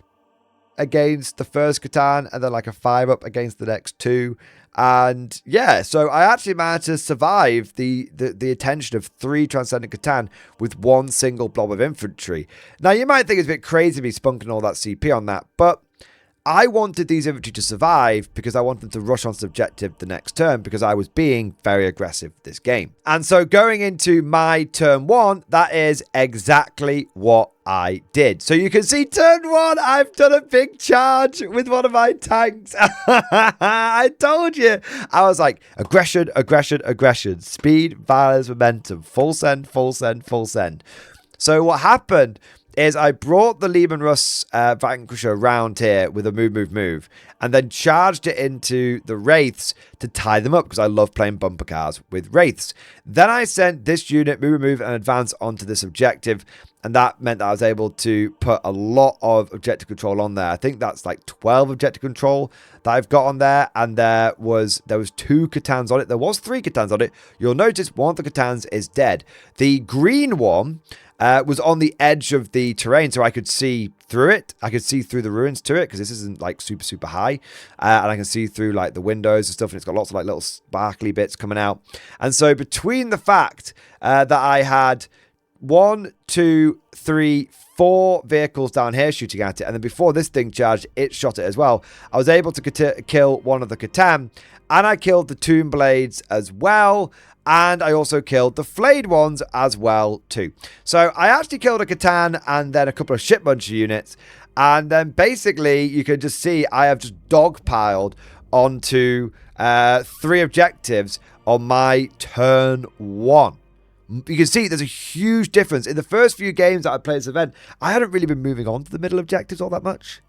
against the first Catan and then like a 5-up against the next 2. And yeah, so I actually managed to survive the attention of 3 Transcendent Catan with 1 single blob of infantry. Now, you might think it's a bit crazy me spunking all that CP on that, but I wanted these infantry to survive because I wanted them to rush onto the objective the next turn because I was being very aggressive this game. And so going into my turn 1, that is exactly what I did. So you can see turn 1, I've done a big charge with one of my tanks. I told you. I was like, aggression, aggression, aggression, speed, violence, momentum, full send, full send, full send. So what happened is I brought the Leman Russ Vanquisher around here with a move, and then charged it into the Wraiths to tie them up because I love playing bumper cars with Wraiths. Then I sent this unit, move, and advance onto this objective, and that meant that I was able to put a lot of objective control on there. I think that's like 12 objective control that I've got on there, and there was 2 Catans on it. There was 3 Catans on it. You'll notice one of the Catans is dead. The green one was on the edge of the terrain, so I could see through it. I could see through the ruins to it because this isn't like super high, and I can see through like the windows and stuff, and it's got lots of like little sparkly bits coming out. And so between the fact that I had 1, 2, 3, 4 vehicles down here shooting at it, and then before this thing charged, it shot it as well, I was able to kill one of the Catan, and I killed the Tomb Blades as well. And I also killed the flayed ones as well too. So I actually killed a Catan and then a couple of ship muncher units. And then basically you can just see I have just dogpiled onto 3 objectives on my turn 1. You can see there's a huge difference. In the first few games that I played this event, I hadn't really been moving on to the middle objectives all that much.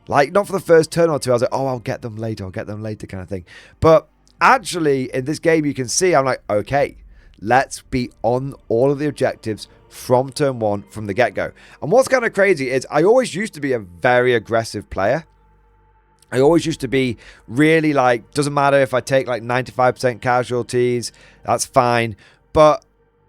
Like, not for the first turn or two. I was like, oh, I'll get them later kind of thing. But actually, in this game, you can see I'm like, okay, let's be on all of the objectives from turn 1 from the get-go. And what's kind of crazy is I always used to be a very aggressive player. I always used to be really like, doesn't matter if I take like 95% casualties, that's fine. But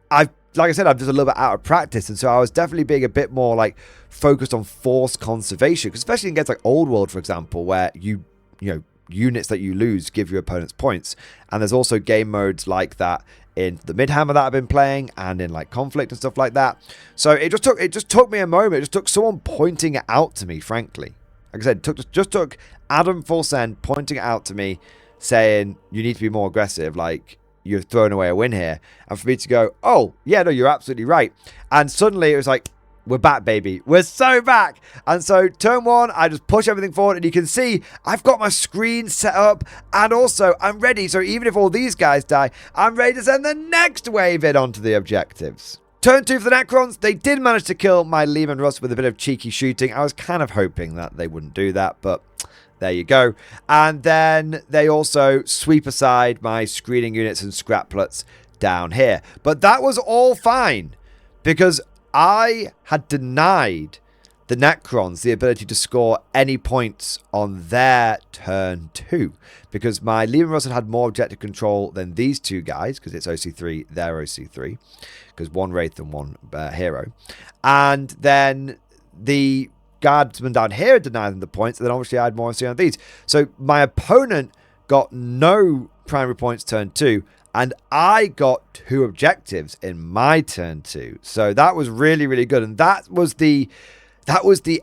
like I said, I'm just a little bit out of practice. And so I was definitely being a bit more like focused on force conservation. Because especially against like Old World, for example, where you know, units that you lose give your opponents points. And there's also game modes like that in the Midhammer that I've been playing and in like Conflict and stuff like that. So it just took me a moment. It just took someone pointing it out to me, frankly. Like I said, it just took Adam Full Send pointing it out to me, saying you need to be more aggressive, like you're throwing away a win here. And for me to go, oh yeah, no, you're absolutely right. And suddenly it was like, we're back, baby. We're so back. And so turn 1, I just push everything forward, and you can see I've got my screen set up, and also I'm ready. So even if all these guys die, I'm ready to send the next wave in onto the objectives. Turn 2 for the Necrons. They did manage to kill my Leman Russ with a bit of cheeky shooting. I was kind of hoping that they wouldn't do that, but there you go. And then they also sweep aside my screening units and scraplets down here. But that was all fine because I had denied the Necrons the ability to score any points on their turn 2 because my Leman Russ had more objective control than these 2 guys because it's OC3, they're OC3 because 1 Wraith and 1 hero. And then the Guardsmen down here denied them the points, and then obviously I had more OC on these. So my opponent got no primary points turn 2, and I got 2 objectives in my turn 2. So that was really, really good. And that was the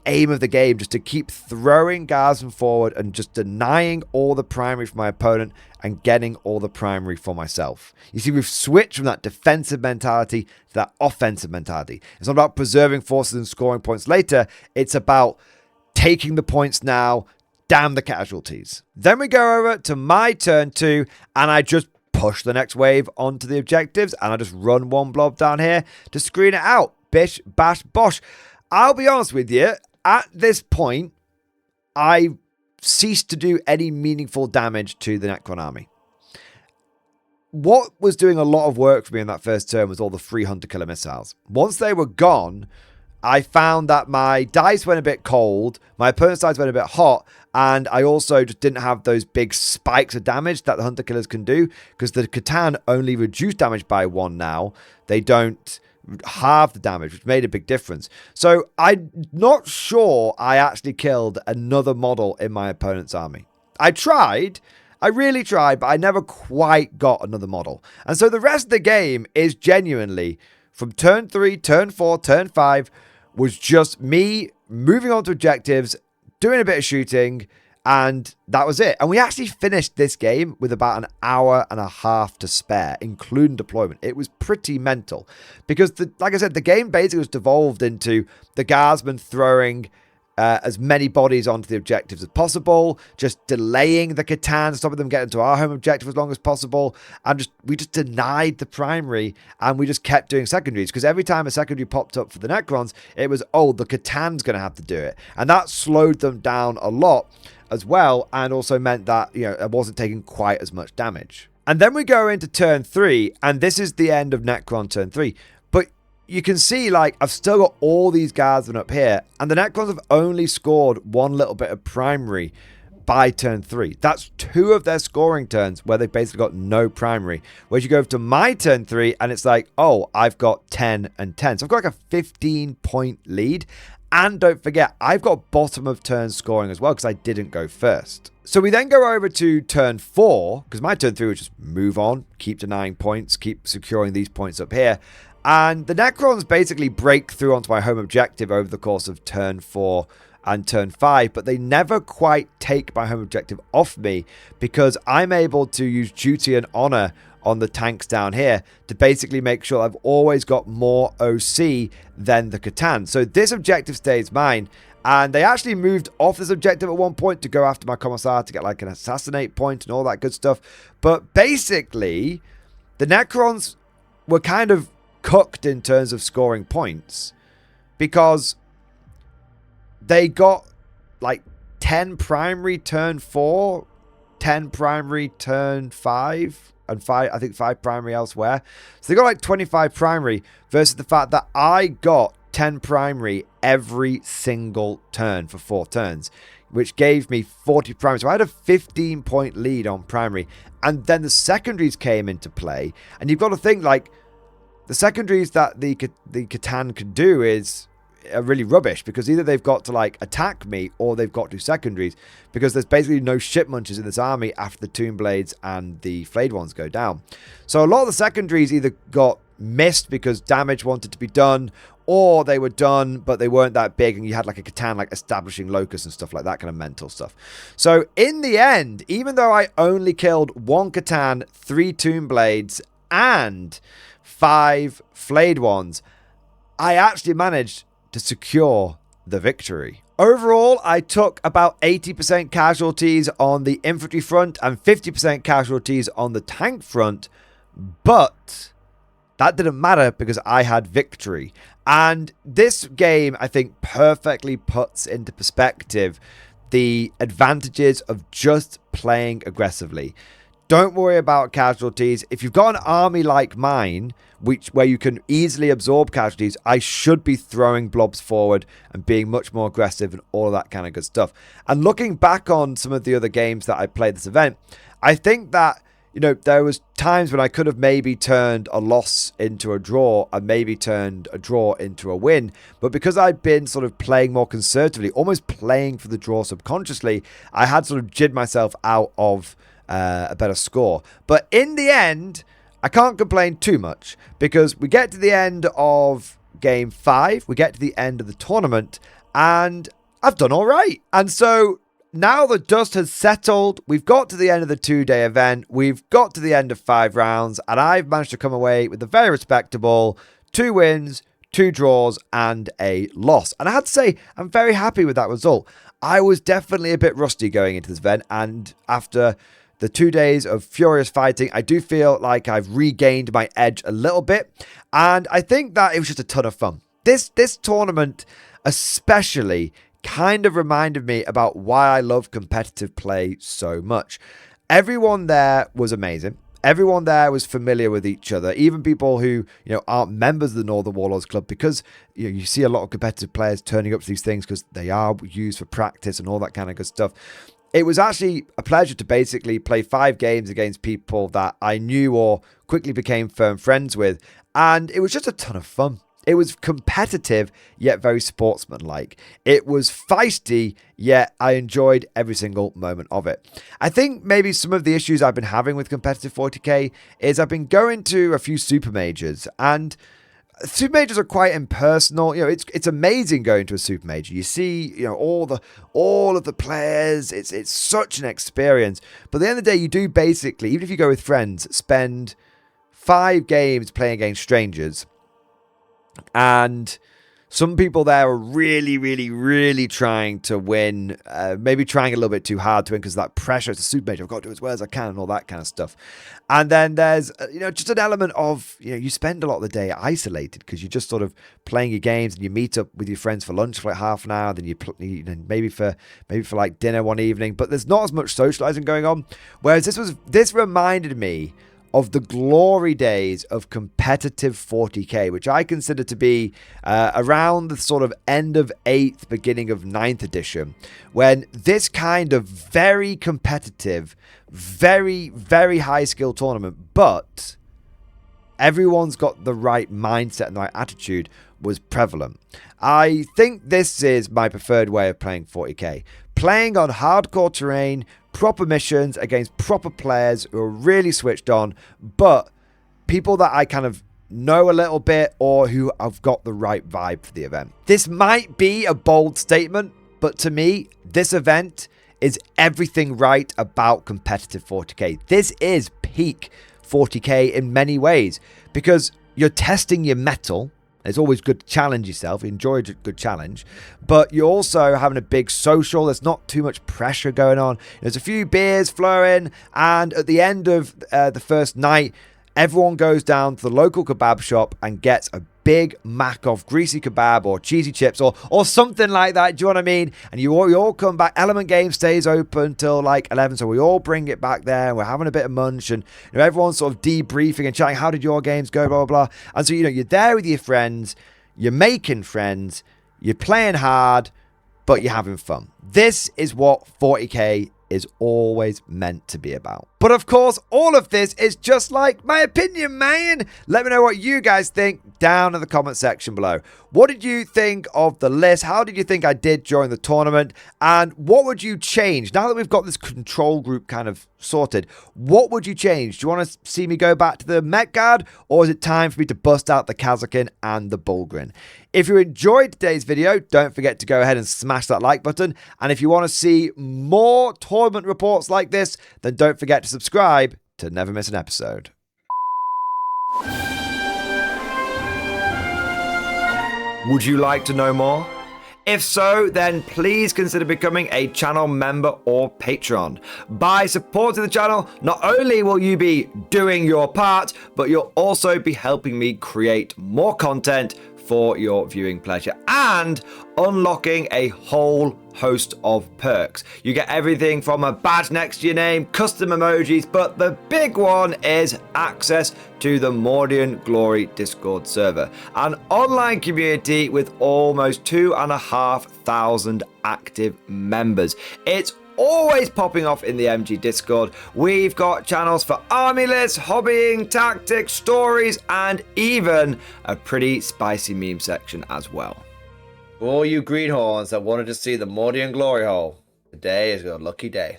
aim of the game, just to keep throwing Guardsmen forward and just denying all the primary for my opponent and getting all the primary for myself. You see, we've switched from that defensive mentality to that offensive mentality. It's not about preserving forces and scoring points later. It's about taking the points now, damn the casualties. Then we go over to my turn 2, and I just push the next wave onto the objectives, and I just run 1 blob down here to screen it out. Bish, bash, bosh. I'll be honest with you, at this point, I ceased to do any meaningful damage to the Necron army. What was doing a lot of work for me in that first turn was all the free Hunter Killer missiles. Once they were gone, I found that my dice went a bit cold, my opponent's dice went a bit hot, and I also just didn't have those big spikes of damage that the Hunter Killers can do, because the Catan only reduce damage by 1 now. They don't halve the damage, which made a big difference. So I'm not sure I actually killed another model in my opponent's army. I really tried, but I never quite got another model. And so the rest of the game is genuinely, from turn 3, turn 4, turn 5, was just me moving on to objectives, doing a bit of shooting, and that was it. And we actually finished this game with about an hour and a half to spare, including deployment. It was pretty mental because, like I said, the game basically was devolved into the guardsmen throwing as many bodies onto the objectives as possible, just delaying the Catan, stopping them getting to our home objective as long as possible, and we just denied the primary, and we just kept doing secondaries, because every time a secondary popped up for the Necrons, it was, oh, the Catan's going to have to do it, and that slowed them down a lot as well, and also meant that, you know, it wasn't taking quite as much damage. And then we go into turn 3, and this is the end of Necron turn 3. But you can see, like, I've still got all these guardsmen up here, and the Necrons have only scored one little bit of primary by turn 3. That's 2 of their scoring turns where they've basically got no primary. Whereas you go over to my turn 3, and it's like, oh, I've got 10 and 10. So I've got like a 15-point lead. And don't forget, I've got bottom of turn scoring as well because I didn't go first. So we then go over to turn 4, because my turn 3 was just move on, keep denying points, keep securing these points up here. And the Necrons basically break through onto my home objective over the course of turn 4 and turn 5, but they never quite take my home objective off me because I'm able to use duty and honor on the tanks down here to basically make sure I've always got more OC than the Catan. So this objective stays mine, and they actually moved off this objective at one point to go after my Commissar to get like an assassinate point and all that good stuff. But basically, the Necrons were kind of cooked in terms of scoring points because they got like 10 primary turn 4, 10 primary turn 5, and 5, I think 5 primary elsewhere. So they got like 25 primary versus the fact that I got 10 primary every single turn for 4 turns, which gave me 40 primary. So I had a 15-point lead on primary. And then the secondaries came into play. And you've got to think, like, the secondaries that the Catan can do are really rubbish, because either they've got to like attack me or they've got to secondaries, because there's basically no ship munchers in this army after the Tomb Blades and the Flayed Ones go down. So a lot of the secondaries either got missed because damage wanted to be done, or they were done but they weren't that big, and you had like a Catan like establishing locus and stuff like that, kind of mental stuff. So in the end, even though I only killed 1 Catan, 3 Tomb Blades and 5 Flayed Ones, I actually managed to secure the victory. Overall, I took about 80% casualties on the infantry front and 50% casualties on the tank front, but that didn't matter because I had victory. And this game, I think, perfectly puts into perspective the advantages of just playing aggressively. Don't worry about casualties. If you've got an army like mine, where you can easily absorb casualties, I should be throwing blobs forward and being much more aggressive and all of that kind of good stuff. And looking back on some of the other games that I played this event, I think that, you know, there was times when I could have maybe turned a loss into a draw and maybe turned a draw into a win. But because I'd been sort of playing more conservatively, almost playing for the draw subconsciously, I had sort of jigged myself out of a better score. But in the end, I can't complain too much, because we get to the end of game 5, we get to the end of the tournament, and I've done all right. And so now the dust has settled, we've got to the end of the 2-day event, we've got to the end of 5 rounds, and I've managed to come away with a very respectable 2 wins, 2 draws, and a loss. And I had to say, I'm very happy with that result. I was definitely a bit rusty going into this event, and after the 2 days of furious fighting, I do feel like I've regained my edge a little bit. And I think that it was just a ton of fun. This tournament especially kind of reminded me about why I love competitive play so much. Everyone there was amazing. Everyone there was familiar with each other, even people who, you know, aren't members of the Northern Warlords Club, because, you know, you see a lot of competitive players turning up to these things because they are used for practice and all that kind of good stuff. It was actually a pleasure to basically play 5 games against people that I knew or quickly became firm friends with. And it was just a ton of fun. It was competitive, yet very sportsmanlike. It was feisty, yet I enjoyed every single moment of it. I think maybe some of the issues I've been having with competitive 40k is I've been going to a few super majors, and super majors are quite impersonal. You know, it's amazing going to a super major. You see, you know, all of the players. It's such an experience. But at the end of the day, you do basically, even if you go with friends, spend 5 games playing against strangers. And some people there are really, really, really trying to win, maybe trying a little bit too hard to win because of that pressure. It's a super major. I've got to do as well as I can and all that kind of stuff. And then there's, you know, just an element of, you know, you spend a lot of the day isolated because you're just sort of playing your games and you meet up with your friends for lunch for like half an hour. Then you maybe for like dinner one evening. But there's not as much socializing going on. Whereas this reminded me of the glory days of competitive 40k, which I consider to be around the sort of end of 8th, beginning of 9th edition, when this kind of very competitive, very, very high skill tournament, but everyone's got the right mindset and the right attitude, was prevalent. I think this is my preferred way of playing 40k. Playing on hardcore terrain, proper missions against proper players who are really switched on, but people that I kind of know a little bit or who have got the right vibe for the event. This might be a bold statement, but to me, this event is everything right about competitive 40k. This is peak 40k in many ways because you're testing your mettle. It's always good to challenge yourself. Enjoy a good challenge. But you're also having a big social. There's not too much pressure going on. There's a few beers flowing. And at the end of the first night, everyone goes down to the local kebab shop and gets a big mac of greasy kebab or cheesy chips or something like that. Do you know what I mean? And you all come back. Element Game stays open till like 11. So we all bring it back there. And we're having a bit of munch. And you know, everyone's sort of debriefing and chatting. How did your games go? Blah, blah, blah. And so, you know, you're there with your friends. You're making friends. You're playing hard. But you're having fun. This is what 40k is always meant to be about. But of course, all of this is just like my opinion, man. Let me know what you guys think down in the comment section below. What did you think of the list? How did you think I did during the tournament? And what would you change? Now that we've got this control group kind of sorted, what would you change? Do you want to see me go back to the Met Guard? Or is it time for me to bust out the Kazakin and the Bulgrin? If you enjoyed today's video, don't forget to go ahead and smash that like button. And if you want to see more tournament reports like this, then don't forget to subscribe to never miss an episode. Would you like to know more? If so, then please consider becoming a channel member or patron. By supporting the channel, not only will you be doing your part, but you'll also be helping me create more content for your viewing pleasure and unlocking a whole host of perks. You get everything from a badge next to your name, custom emojis, but the big one is access to the Mordian Glory Discord server, an online community with almost 2,500 active members. It's always popping off in the MG Discord. We've got channels for army lists, hobbying, tactics, stories, and even a pretty spicy meme section as well. For all you greenhorns that wanted to see the Mordian glory hole, today is your lucky day.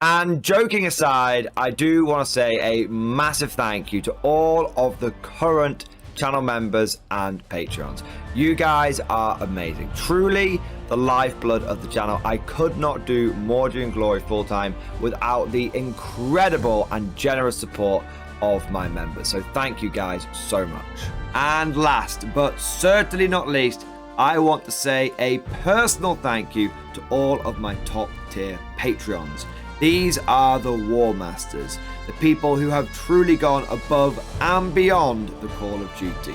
And joking aside, I do want to say a massive thank you to all of the current channel members and patrons. You guys are amazing. Truly the lifeblood of the channel. I could not do Mordian Glory full time without the incredible and generous support of my members. So thank you guys so much. And last but certainly not least, I want to say a personal thank you to all of my top tier Patreons. These are the War Masters, the people who have truly gone above and beyond the call of duty.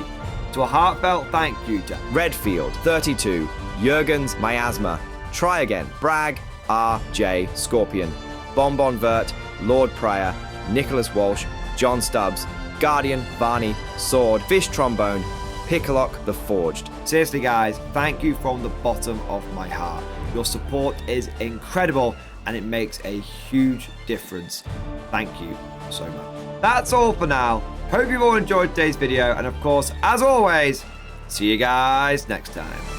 So a heartfelt thank you to Redfield, 32, Jurgens, Miasma, Try Again, Bragg, RJ, Scorpion, Bonbon Vert, Lord Pryor, Nicholas Walsh, John Stubbs, Guardian, Varney, Sword, Fish Trombone, Picklock the Forged. Seriously guys, thank you from the bottom of my heart. Your support is incredible and it makes a huge difference. Thank you so much. That's all for now. Hope you've all enjoyed today's video, and of course, as always, see you guys next time.